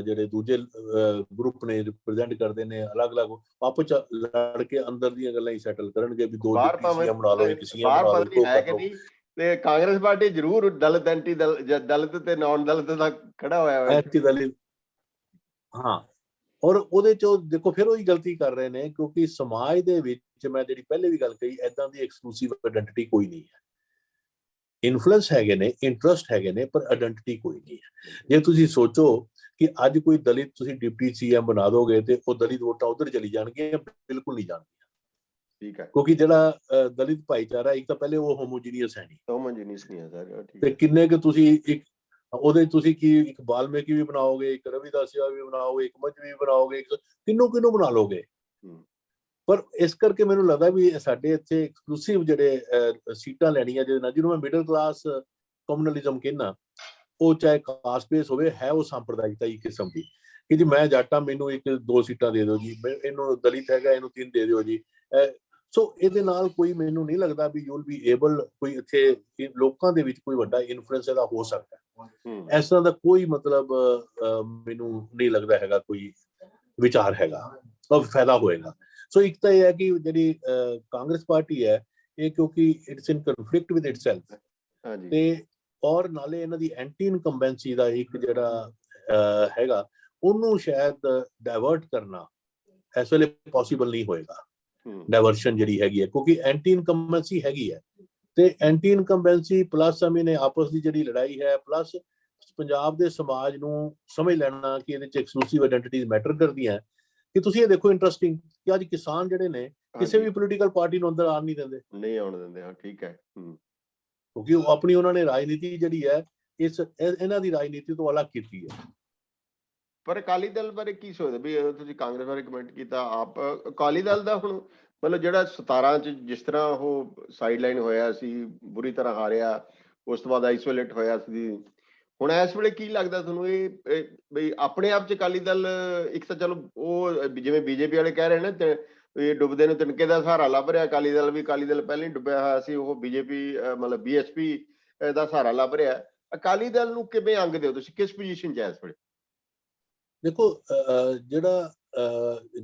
ਜਿਹੜੇ ਦੂਜੇ ਗਰੁੱਪ ਨੇ ਰਿਪਰੈਜ਼ੈਂਟ ਕਰਦੇ ਨੇ, ਅਲੱਗ-ਅਲੱਗ ਆਪਸ 'ਚ ਲੜ ਕੇ ਅੰਦਰ ਦੀਆਂ ਗੱਲਾਂ ਹੀ ਸੈਟਲ ਕਰਨਗੇ ਵੀ ਦੋ ਸੀਐਮ ਬਣਾ ਲਓ, ਇੱਕ ਸੀਐਮ ਬਣਾ ਲਓ, ਇੱਕੋ ਕਰ ਲਓ। ਤੇ ਕਾਂਗਰਸ ਪਾਰਟੀ ਜ਼ਰੂਰ ਦਲਿਤ ਐਂਟੀ ਦਲਿਤ ਤੇ ਨਾਨ ਦਲਿਤ ਦਾ ਖੜਾ ਹੋਇਆ ਹੈ, ਐਂਟੀ ਦਲਿਤ। ਹਾਂ, ਔਰ ਉਹਦੇ 'ਚ ਦੇਖੋ ਫਿਰ ਉਹੀ ਗਲਤੀ ਕਰ ਰਹੇ ਨੇ, ਕਿਉਂਕਿ ਸਮਾਜ ਦੇ ਵਿੱਚ ਮੈਂ ਜਿਹੜੀ ਪਹਿਲੇ ਵੀ ਗੱਲ ਕਹੀ, ਏਦਾਂ ਦੀ ਐਕਸਕਲੂਸਿਵ ਆਇਡੈਂਟੀਟੀ ਕੋਈ ਨਹੀਂ ਹੈ। ਇਨਫਲੂਐਂਸ ਹੈਗੇ ਨੇ, ਇੰਟਰਸਟ ਹੈਗੇ ਨੇ, ਪਰ ਆਇਡੈਂਟੀਟੀ ਕੋਈ ਨਹੀਂ ਹੈ। ਜੇ ਤੁਸੀਂ ਸੋਚੋ ਕਿ ਅੱਜ ਕੋਈ ਦਲਿਤ ਤੁਸੀਂ ਡਿਪਟੀ ਸੀਐਮ ਬਣਾ ਦੋਗੇ ਤੇ ਉਹ ਦਲਿਤ ਵੋਟਾਂ ਉਧਰ ਚਲੀ ਜਾਣਗੀਆਂ, ਬਿਲਕੁਲ ਨਹੀਂ ਜਾਣਗੀਆਂ। ਠੀਕ ਹੈ, ਕਿਉਂਕਿ ਜਿਹੜਾ ਦਲਿਤ ਭਾਈਚਾਰਾ ਇੱਕ ਤਾਂ ਪਹਿਲੇ ਉਹ ਹੋਮੋਜੀਨੀਅਸ ਹੈ ਨਹੀਂ, ਹੋਮੋਜੀਨੀਅਸ ਨਹੀਂ ਹੈ ਸਰ। ਤੇ ਕਿੰਨੇ ਕਿ ਤੁਸੀਂ ਇੱਕ ਉਹਦੇ ਤੁਸੀਂ ਕੀ ਇੱਕ ਵਾਲਮੀਕੀ ਵੀ ਬਣਾਓਗੇ, ਇੱਕ ਰਵਿਦਾਸੀਆ ਵੀ ਬਣਾਓਗੇ, ਇੱਕ ਮਜ਼੍ਹਬੀ ਵੀ ਬਣਾਓਗੇ, ਕਿਹਨੂੰ ਬਣਾ ਲੋਗੇ। ਪਰ ਇਸ ਕਰਕੇ ਮੈਨੂੰ ਲੱਗਦਾ ਵੀ ਸਾਡੇ ਇੱਥੇ ਐਕਸਕਲੂਸਿਵ ਜਿਹੜੇ ਸੀਟਾਂ ਲੈਣੀਆਂ ਜਿਹਨੂੰ ਮੈਂ ਮਿਡਲ ਕਲਾਸ ਕਮਿਊਨਲਿਜ਼ਮ ਕਹਿੰਦਾ, ਉਹ ਚਾਹੇ ਕਾਸਟ ਬੇਸ ਹੋਵੇ, ਹੈ ਉਹ ਸੰਪਰਦਾਇਕਤਾ ਹੀ ਕਿਸਮ ਦੀ ਕਿ ਜੀ ਮੈਂ ਜਾਟਾਂ, ਮੈਨੂੰ 1-2 ਸੀਟਾਂ ਦੇ ਦਿਓ ਜੀ, ਇਹਨੂੰ ਦਲਿਤ ਹੈਗਾ ਇਹਨੂੰ 3 ਦੇ ਦਿਓ ਜੀ। ਸੋ ਇਹਦੇ ਨਾਲ ਕੋਈ ਮੈਨੂੰ ਨਹੀਂ ਲੱਗਦਾ ਵੀ ਯੂ ਵਿਲ ਬੀ ਏਬਲ, ਕੋਈ ਇੱਥੇ ਲੋਕਾਂ ਦੇ ਵਿੱਚ ਕੋਈ ਵੱਡਾ ਇਨਫਲੂਐਂਸ ਇਹਦਾ ਹੋ ਸਕਦਾ। ਇਸ ਤਰ੍ਹਾਂ ਦਾ ਕੋਈ ਮਤਲਬ ਮੈਨੂੰ ਨਹੀਂ ਲੱਗਦਾ ਹੈਗਾ ਕੋਈ ਵਿਚਾਰ ਹੈਗਾ ਔਰ ਫਾਇਦਾ ਹੋਏਗਾ। ਸੋ ਇੱਕ ਤਾਂ ਇਹ ਹੈ ਕਿ ਜਿਹੜੀ ਕਾਂਗਰਸ ਪਾਰਟੀ ਹੈ, ਇਹ ਕਿਉਂਕਿ it's in conflict with itself, ਤੇ ਔਰ ਨਾਲੇ ਇਹਨਾਂ ਦੀ ਐਂਟੀ ਇਨਕੰਬੈਂਸੀ ਦਾ ਇੱਕ ਜਿਹੜਾ ਹੈਗਾ, ਉਹਨੂੰ ਸ਼ਾਇਦ ਡਾਇਵਰਟ ਕਰਨਾ ਇਸ ਵੇਲੇ ਪੋਸੀਬਲ ਨਹੀਂ ਹੋਏਗਾ। ਡਾਇਵਰਸ਼ਨ ਜਿਹੜੀ ਹੈਗੀ ਹੈ, ਕਿਉਂਕਿ ਐਂਟੀ ਇਨਕੰਬੈਂਸੀ ਹੈਗੀ ਹੈ, ਤੇ ਐਂਟੀ ਇਨਕੰਬੈਂਸੀ ਪਲੱਸ ਨੇ ਆਪਸ ਦੀ ਜਿਹੜੀ ਲੜਾਈ ਹੈ, ਪਲੱਸ ਪੰਜਾਬ ਦੇ ਸਮਾਜ ਨੂੰ ਸਮਝ ਲੈਣਾ ਕਿ ਇਹਦੇ 'ਚ ਐਕਸਕਲੂਸਿਵ ਆਇਡੈਂਟੀਟੀਜ਼ ਮੈਟਰ ਕਰਦੀਆਂ। ਕਿ ਤੁਸੀਂ ਇਹ ਦੇਖੋ ਇੰਟਰਸਟਿੰਗ ਕਿ ਅੱਜ ਕਿਸਾਨ ਜਿਹੜੇ ਨੇ ਕਿਸੇ ਵੀ ਪੋਲੀਟੀਕਲ ਪਾਰਟੀ ਨੂੰ ਅੰਦਰ ਆਉਣ ਨਹੀਂ ਦਿੰਦੇ, ਨਹੀਂ ਆਉਣ ਦਿੰਦੇ। ਹਾਂ, ਠੀਕ ਹੈ, ਕਿਉਂਕਿ ਉਹ ਆਪਣੀ ਉਹਨਾਂ ਨੇ ਰਾਜਨੀਤੀ ਜਿਹੜੀ ਹੈ ਇਹਨਾਂ ਦੀ ਰਾਜਨੀਤੀ ਤੋਂ ਅਲੱਗ ਕੀਤੀ ਹੈ। ਪਰ ਅਕਾਲੀ ਦਲ ਬਾਰੇ ਕੀ ਸੋਚਦੇ ਵੀ ਤੁਸੀਂ ਕਾਂਗਰਸ ਬਾਰੇ ਕਮੈਂਟ ਕੀਤਾ, ਆਪ ਅਕਾਲੀ ਦਲ ਦਾ ਹੁਣ ਮਤਲਬ ਜਿਹੜਾ 17 'ਚ ਜਿਸ ਤਰ੍ਹਾਂ ਉਹ ਸਾਈਡ ਲਾਈਨ ਹੋਇਆ ਸੀ, ਬੁਰੀ ਤਰ੍ਹਾਂ ਹਾਰਿਆ, ਉਸ ਤੋਂ ਬਾਅਦ ਆਈਸੋਲੇਟ ਹੋਇਆ ਸੀ, ਹੁਣ ਇਸ ਵੇਲੇ ਕੀ ਲੱਗਦਾ ਤੁਹਾਨੂੰ ਇਹ ਬਈ ਆਪਣੇ ਆਪ 'ਚ ਅਕਾਲੀ ਦਲ ਇੱਕ ਤਾਂ ਚਲੋ ਉਹ ਜਿਵੇਂ ਬੀਜੇਪੀ ਵਾਲੇ ਕਹਿ ਰਹੇ ਨੇ ਇਹ ਡੁੱਬਦੇ ਨੂੰ ਤਿਣਕੇ ਦਾ ਸਹਾਰਾ ਲੱਭ ਰਿਹਾ, ਅਕਾਲੀ ਦਲ ਵੀ, ਅਕਾਲੀ ਦਲ ਪਹਿਲਾਂ ਹੀ ਡੁੱਬਿਆ ਹੋਇਆ ਸੀ, ਉਹ ਬੀਜੇਪੀ ਮਤਲਬ BSP ਦਾ ਸਹਾਰਾ ਲੱਭ ਰਿਹਾ। ਅਕਾਲੀ ਦਲ ਨੂੰ ਕਿਵੇਂ ਅੰਗਦੇ ਹੋ ਤੁਸੀਂ, ਕਿਸ ਪੋਜੀਸ਼ਨ 'ਚ ਹੈ ਇਸ ਵੇਲੇ? ਦੇਖੋ, ਜਿਹੜਾ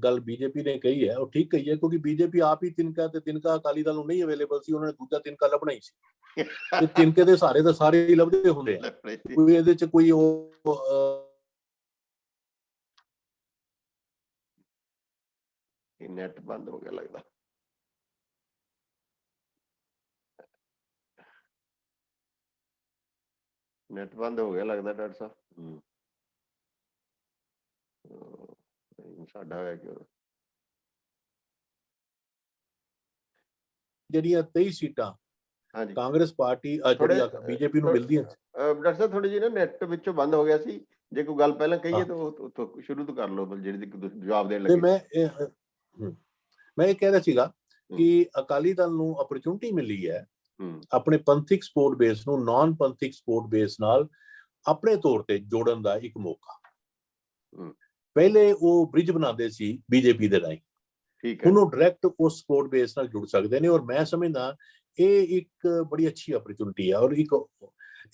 ਗੱਲ ਬੀਜੇਪੀ ਨੇ ਕਹੀ ਹੈ ਉਹ ਠੀਕ ਕਹੀ ਹੈ, ਕਿਉਂਕਿ ਬੀਜੇਪੀ ਆਪ ਹੀ ਤਿਨਕਾ, ਤੇ ਤਿਨਕਾ ਅਕਾਲੀ ਦਲ ਨੂੰ ਨਹੀਂ ਅਵੇਲੇਬਲ ਸੀ, ਉਹਨਾਂ ਨੇ ਦੂਜਾ ਤਿਨਕਾ ਲੱਭਣਾ ਹੀ ਸੀ, ਤੇ ਤਿਨਕੇ ਦੇ ਸਾਰੇ ਤਾਂ ਸਾਰੇ ਹੀ ਲੱਭਦੇ ਹੁੰਦੇ ਆ, ਕੋਈ ਇਹਦੇ 'ਚ ਕੋਈ ਉਹ ਨੈਟ ਬੰਦ ਹੋ ਗਿਆ ਲੱਗਦਾ। ਨੈਟ ਬੰਦ ਹੋ ਗਿਆ ਲੱਗਦਾ ਡਾਕਟਰ ਸਾਹਿਬ। ਸਾਡਾ ਹੋਇਆ ਕਿ ਜਿਹੜੀਆਂ 23 ਸੀਟਾਂ ਕਾਂਗਰਸ ਪਾਰਟੀ ਬੀਜੇਪੀ ਨੂੰ ਮਿਲਦੀਆਂ। ਡਾਕਟਰ ਸਾਹਿਬ ਥੋੜੀ ਜਿਹੀ ਨਾ ਨੈਟ ਵਿੱਚੋਂ ਬੰਦ ਹੋ ਗਿਆ ਸੀ, ਜੇ ਕੋਈ ਗੱਲ ਪਹਿਲਾਂ ਕਹੀਏ ਤਾਂ ਉੱਥੋਂ ਸ਼ੁਰੂ ਤੋਂ ਕਰ ਲਓ ਜਿਹੜੀ ਜਵਾਬ ਦੇਣ ਲੱਗੇ। ਮੈਂ ਇਹ ਕਹਿ ਰਿਹਾ ਸੀਗਾ ਕਿ ਅਕਾਲੀ ਦਲ ਨੂੰ ਅਪਰਚੂਨਿਟੀ ਮਿਲੀ ਹੈ ਆਪਣੇ ਪੰਥਿਕ ਸਪੋਰਟ ਬੇਸ ਨੂੰ ਨਾਨ ਪੰਥਿਕ ਸਪੋਰਟ ਬੇਸ ਨਾਲ ਆਪਣੇ ਤੌਰ ਤੇ ਜੋੜਨ ਦਾ ਇੱਕ ਮੌਕਾ। ਪਹਿਲੇ ਉਹ ਬ੍ਰਿਜ ਬਣਾਉਂਦੇ ਸੀ ਬੀਜੇਪੀ ਦੇ ਰਾਹੀਂ, ਹੁਣ ਉਹ ਡਾਇਰੈਕਟ ਉਸ ਸਪੋਰਟ ਬੇਸ ਨਾਲ ਜੁੜ ਸਕਦੇ ਨੇ, ਔਰ ਮੈਂ ਸਮਝਦਾ ਇਹ ਇੱਕ ਬੜੀ ਅੱਛੀ ਓਪਰਚੁਨਿਟੀ ਹੈ। ਔਰ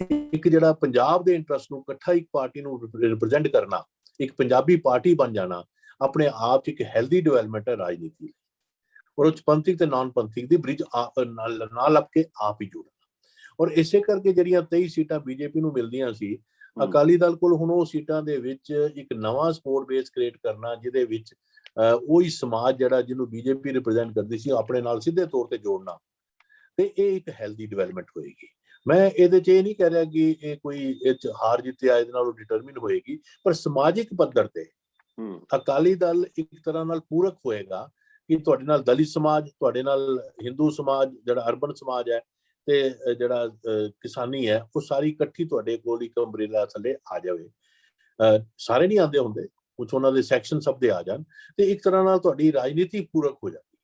ਇੱਕ ਜਿਹੜਾ ਪੰਜਾਬ ਦੇ ਇੰਟਰਸਟ ਨੂੰ ਇਕੱਠਾ ਇੱਕ ਪਾਰਟੀ ਨੂੰ ਰਿਪਰੈਜ਼ੈਂਟ ਕਰਨਾ, ਇੱਕ ਪੰਜਾਬੀ ਪਾਰਟੀ ਬਣ ਜਾਣਾ, ਆਪਣੇ ਆਪ 'ਚ ਇੱਕ ਹੈਲਦੀ ਡਿਵੈਲਪਮੈਂਟ ਹੈ ਰਾਜਨੀਤੀ ਲਈ। ਔਰ ਉਹ 'ਚ ਪੰਥਿਕ ਤੇ ਨਾਨ ਪੰਥਿਕ ਦੀ ਬ੍ਰਿਜ ਨਾਲ ਲੱਗ ਕੇ ਆਪ ਹੀ ਜੁੜਨਾ। ਔਰ ਇਸੇ ਕਰਕੇ ਜਿਹੜੀਆਂ 23 ਸੀਟਾਂ ਬੀਜੇਪੀ ਨੂੰ ਮਿਲਦੀਆਂ ਸੀ, ਅਕਾਲੀ ਦਲ ਕੋਲ ਹੁਣ ਉਹ ਸੀਟਾਂ ਦੇ ਵਿੱਚ ਇੱਕ ਨਵਾਂ ਸਪੋਰਟ ਬੇਸ ਕ੍ਰੀਏਟ ਕਰਨਾ, ਜਿਹਦੇ ਵਿੱਚ ਉਹੀ ਸਮਾਜ ਜਿਹੜਾ ਜਿਹਨੂੰ ਬੀਜੇਪੀ ਰਿਪਰੈਜ਼ੈਂਟ ਕਰਦੀ ਸੀ ਆਪਣੇ ਨਾਲ ਸਿੱਧੇ ਤੌਰ ਤੇ ਜੋੜਨਾ, ਤੇ ਇਹ ਇੱਕ ਹੈਲਦੀ ਡਿਵੈਲਪਮੈਂਟ ਹੋਏਗੀ। ਮੈਂ ਇਹਦੇ 'ਚ ਇਹ ਨਹੀਂ ਕਹਿ ਰਿਹਾ ਕਿ ਇਹ ਕੋਈ ਇਹ 'ਚ ਹਾਰ ਜਿੱਤ ਆ ਇਹਦੇ ਨਾਲ ਡਿਟਰਮਿਨ ਹੋਏਗੀ, ਪਰ ਸਮਾਜਿਕ ਪੱਧਰ ਤੇ ਅਕਾਲੀ ਦਲ ਇੱਕ ਤਰ੍ਹਾਂ ਨਾਲ ਪੂਰਕ ਹੋਏਗਾ ਕਿ ਤੁਹਾਡੇ ਨਾਲ ਦਲਿਤ ਸਮਾਜ, ਤੁਹਾਡੇ ਨਾਲ ਹਿੰਦੂ ਸਮਾਜ ਜਿਹੜਾ ਅਰਬਨ ਸਮਾਜ ਹੈ, ਤੇ ਜਿਹੜਾ ਕਿਸਾਨੀ ਹੈ, ਉਹ ਸਾਰੀ ਇਕੱਠੀ ਤੁਹਾਡੇ ਕੋਲ ਇੱਕ ਅੰਬਰੇਲਾ ਥੱਲੇ ਆ ਜਾਵੇ। ਸਾਰੇ ਨਹੀਂ ਆਉਂਦੇ ਹੁੰਦੇ, ਕੁਛ ਉਹਨਾਂ ਦੇ ਸੈਕਸ਼ਨ ਸਭ ਦੇ ਆ ਜਾਣ, ਤੇ ਇੱਕ ਤਰ੍ਹਾਂ ਨਾਲ ਤੁਹਾਡੀ ਰਾਜਨੀਤੀ ਪੂਰਕ ਹੋ ਜਾਂਦੀ ਹੈ।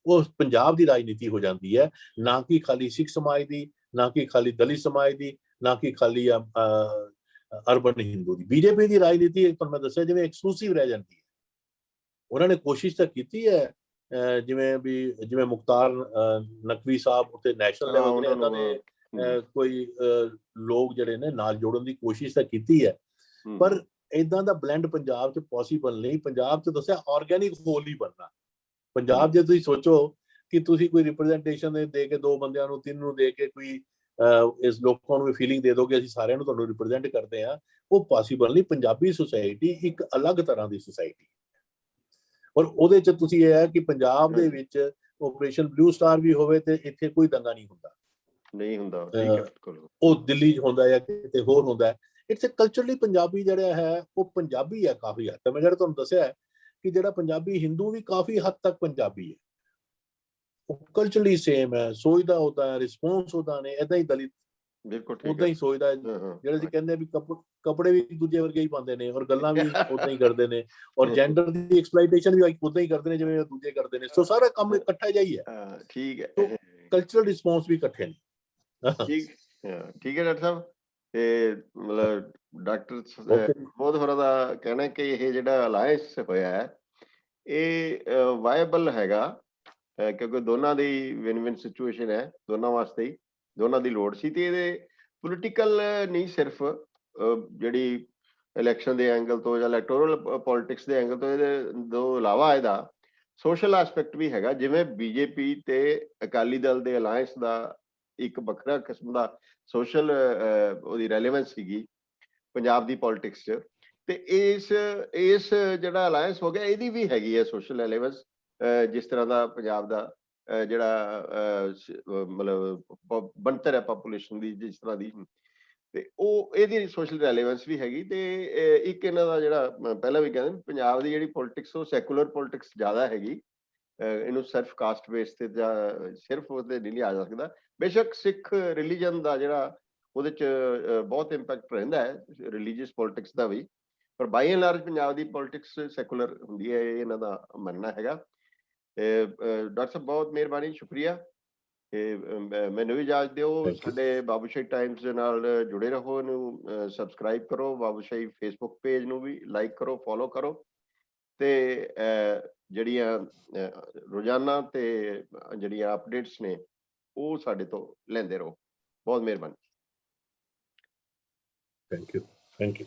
ਉਹ ਪੰਜਾਬ ਦੀ ਰਾਜਨੀਤੀ ਹੋ ਜਾਂਦੀ ਹੈ, ਨਾ ਕਿ ਖਾਲੀ ਸਿੱਖ ਸਮਾਜ ਦੀ, ਨਾ ਕਿ ਖਾਲੀ ਦਲਿਤ ਸਮਾਜ ਦੀ, ਨਾ ਕਿ ਖਾਲੀ ਅਰਬਨ ਹਿੰਦੂ ਦੀ। ਬੀਜੇਪੀ ਦੀ ਰਾਜਨੀਤੀ ਤੁਹਾਨੂੰ ਮੈਂ ਦੱਸਿਆ ਜਿਵੇਂ ਐਕਸਕਲੂਸਿਵ ਰਹਿ ਜਾਂਦੀ ਹੈ। ਉਹਨਾਂ ਨੇ ਕੋਸ਼ਿਸ਼ ਤਾਂ ਕੀਤੀ ਹੈ, ਜਿਵੇਂ ਮੁਖਤਾਰ ਨਕਵੀ ਸਾਹਿਬ ਉੱਤੇ ਨੈਸ਼ਨਲ ਲੈਵਲ ਤੇ ਇਹਨਾਂ ਨੇ ਕੋਈ ਲੋਕ ਜਿਹੜੇ ਨੇ ਨਾਲ ਜੋੜਨ ਦੀ ਕੋਸ਼ਿਸ਼ ਤਾਂ ਕੀਤੀ ਹੈ, ਪਰ ਇਦਾਂ ਦਾ ਬਲੈਂਡ ਪੰਜਾਬ 'ਚ ਪੋਸੀਬਲ ਨਹੀਂ। ਪੰਜਾਬ 'ਚ ਦੱਸਿਆ ਆਰਗੈਨਿਕ ਹੋਲ ਹੀ ਬਣਨਾ। ਪੰਜਾਬ ਜੇ ਤੁਸੀਂ ਸੋਚੋ ਕਿ ਤੁਸੀਂ ਕੋਈ ਰਿਪਰੈਜ਼ੈਂਟੇਸ਼ਨ ਦੇ ਕੇ 2 ਬੰਦਿਆਂ ਨੂੰ 3 ਨੂੰ ਦੇ ਕੇ ਕੋਈ ਇਸ ਲੋਕਾਂ ਨੂੰ ਫੀਲਿੰਗ ਦੇ ਦੋਗੇ ਅਸੀਂ ਸਾਰਿਆਂ ਨੂੰ ਤੁਹਾਨੂੰ ਰਿਪਰੈਜ਼ੈਂਟ ਕਰਦੇ ਆ, ਉਹ ਪੋਸੀਬਲ ਨਹੀਂ। ਪੰਜਾਬੀ ਸੁਸਾਇਟੀ ਇੱਕ ਅਲੱਗ ਤਰ੍ਹਾਂ ਦੀ ਸੁਸਾਇਟੀ, ਔਰ ਉਹਦੇ 'ਚ ਤੁਸੀਂ ਇਹ ਹੈ ਕਿ ਪੰਜਾਬ ਦੇ ਵਿੱਚ ਆਪਰੇਸ਼ਨ ਬਲੂ ਸਟਾਰ ਵੀ ਹੋਵੇ ਤੇ ਇੱਥੇ ਕੋਈ ਦੰਗਾ ਨਹੀਂ ਹੁੰਦਾ। ਉਹ ਦਿੱਲੀ 'ਚ ਹੁੰਦਾ ਜਾਂ ਕਿਤੇ ਹੋਰ ਹੁੰਦਾ। ਇਟਸ ਕਲਚਰਲੀ ਪੰਜਾਬੀ ਜਿਹੜਾ ਹੈ ਉਹ ਪੰਜਾਬੀ ਹੈ ਕਾਫੀ ਹੱਦ ਤੱਕ। ਮੈਂ ਜਿਹੜਾ ਤੁਹਾਨੂੰ ਦੱਸਿਆ ਹੈ ਕਿ ਜਿਹੜਾ ਪੰਜਾਬੀ ਹਿੰਦੂ ਵੀ ਕਾਫੀ ਹੱਦ ਤੱਕ ਪੰਜਾਬੀ ਹੈ, ਉਹ ਕਲਚਰਲੀ ਸੇਮ ਹੈ, ਸੋਚਦਾ ਉਹਦਾ, ਰਿਸਪੌਂਸ ਉਹਦਾ ਨੇ ਏਦਾਂ ਹੀ ਦਲਿਤ ਉਦਾਂ ਹੀ ਸੋਚਦਾ। ਜਿਹੜੇ ਅਸੀਂ ਕਹਿੰਦੇ ਵੀ ਕੱਪੜੇ ਵੀ ਦੂਜੇ ਵਰਗੇ ਹੀ ਪਾਉਂਦੇ ਨੇ, ਔਰ ਗੱਲਾਂ ਵੀ ਉਦਾਂ ਹੀ ਕਰਦੇ ਨੇ, ਔਰ ਜੈਂਡਰ ਦੀ ਐਕਸਪਲਾਈਟੇਸ਼ਨ ਵੀ ਉਦਾਂ ਹੀ ਕਰਦੇ ਨੇ ਜਿਵੇਂ ਦੂਜੇ ਕਰਦੇ ਨੇ। ਸੋ ਸਾਰਾ ਕੰਮ ਇਕੱਠਾ ਜਿਹਾ ਹੀ ਹੈ। ਠੀਕ ਹੈ, ਕਲਚਰਲ ਰਿਸਪੌਂਸ ਵੀ ਇਕੱਠੇ ਨੇ। ਠੀਕ ਹੈ ਡਾਕਟਰ ਸਾਹਿਬ। ਤੇ ਮਤਲਬ ਡਾਕਟਰ ਬਹੁਤ ਹੋਰਾਂ ਦਾ ਕਹਿਣਾ ਕਿ ਇਹ ਜਿਹੜਾ ਅਲਾਇੰਸ ਹੋਇਆ ਹੈ ਇਹ ਵਾਇਬਲ ਹੈਗਾ, ਕਿਉਂਕਿ ਦੋਨਾਂ ਦੀ ਵਿਨ ਵਿਨ ਸਿਚੁਏਸ਼ਨ ਹੈ, ਦੋਨਾਂ ਵਾਸਤੇ ਹੀ, ਦੋਨਾਂ ਦੀ ਲੋੜ ਸੀ। ਤੇ ਇਹਦੇ ਪੋਲੀਟੀਕਲ ਨਹੀਂ ਸਿਰਫ ਜਿਹੜੀ ਇਲੈਕਸ਼ਨ ਦੇ ਐਂਗਲ ਤੋਂ ਜਾਂ ਇਲੈਕਟੋਰਲ ਪੋਲਿਟਿਕਸ ਦੇ ਐਂਗਲ ਤੋਂ, ਇਹਦੇ ਤੋਂ ਇਲਾਵਾ ਇਹਦਾ ਸੋਸ਼ਲ ਐਸਪੈਕਟ ਵੀ ਹੈਗਾ। ਜਿਵੇਂ ਬੀਜੇਪੀ ਤੇ ਅਕਾਲੀ ਦਲ ਦੇ ਅਲਾਇੰਸ ਦਾ ਇੱਕ ਵੱਖਰਾ ਕਿਸਮ ਦਾ ਸੋਸ਼ਲ ਉਹਦੀ ਰੈਲੇਵੈਂਸ ਸੀਗੀ ਪੰਜਾਬ ਦੀ ਪੋਲਿਟਿਕਸ 'ਚ, ਤੇ ਇਸ ਜਿਹੜਾ ਅਲਾਇੰਸ ਹੋ ਗਿਆ ਇਹਦੀ ਵੀ ਹੈਗੀ ਹੈ ਸੋਸ਼ਲ ਰੈਲੇਵੈਂਸ। ਜਿਸ ਤਰ੍ਹਾਂ ਦਾ ਪੰਜਾਬ ਦਾ ਜਿਹੜਾ ਮਤਲਬ ਬਣਤਰ ਹੈ ਪਾਪੂਲੇਸ਼ਨ ਦੀ, ਜਿਸ ਤਰ੍ਹਾਂ ਦੀ, ਤੇ ਉਹ ਇਹਦੀ ਸੋਸ਼ਲ ਰੈਲੇਵੈਂਸ ਵੀ ਹੈਗੀ। ਤੇ ਇੱਕ ਇਹਨਾਂ ਦਾ ਜਿਹੜਾ ਪਹਿਲਾਂ ਵੀ ਕਹਿੰਦੇ ਪੰਜਾਬ ਦੀ ਜਿਹੜੀ ਪੋਲਿਟਿਕਸ ਉਹ ਸੈਕੂਲਰ ਪੋਲਿਟਿਕਸ ਜ਼ਿਆਦਾ ਹੈਗੀ। ਇਹਨੂੰ ਸਿਰਫ ਕਾਸਟ ਬੇਸ ਤੇ ਜਾਂ ਸਿਰਫ ਉਹਦੇ ਨਹੀਂ ਲਿਆ ਜਾ ਸਕਦਾ। ਬੇਸ਼ੱਕ ਸਿੱਖ ਰਿਲੀਜਨ ਦਾ ਜਿਹੜਾ ਉਹਦੇ 'ਚ ਬਹੁਤ ਇੰਪੈਕਟ ਰਹਿੰਦਾ ਹੈ, ਰਿਲੀਜੀਅਸ ਪੋਲਿਟਿਕਸ ਦਾ ਵੀ, ਪਰ ਬਾਈ and large Punjab the politics secular ਹੁੰਦੀ ਹੈ, ਇਹ ਇਹਨਾਂ ਦਾ ਮੰਨਣਾ ਹੈਗਾ। ਡਾਕਟਰ ਸਾਹਿਬ ਬਹੁਤ ਮਿਹਰਬਾਨੀ, ਸ਼ੁਕਰੀਆ। ਤੇ ਮੈਨੂੰ ਵੀ ਇਜਾਜ਼ਤ ਦਿਓ। ਸਾਡੇ ਬਾਬੂਸ਼ਾਹੀ ਟਾਈਮਸ ਦੇ ਨਾਲ ਜੁੜੇ ਰਹੋ, ਇਹਨੂੰ ਸਬਸਕ੍ਰਾਈਬ ਕਰੋ, ਬਾਬੂਸ਼ਾਹੀ ਫੇਸਬੁੱਕ ਪੇਜ ਨੂੰ ਵੀ ਲਾਈਕ ਕਰੋ, ਫੋਲੋ ਕਰੋ, ਤੇ ਜਿਹੜੀਆਂ ਰੋਜ਼ਾਨਾ ਤੇ ਜਿਹੜੀਆਂ ਅਪਡੇਟਸ ਨੇ ਉਹ ਸਾਡੇ ਤੋਂ ਲੈਂਦੇ ਰਹੋ। ਬਹੁਤ ਮਿਹਰਬਾਨੀ। Thank you.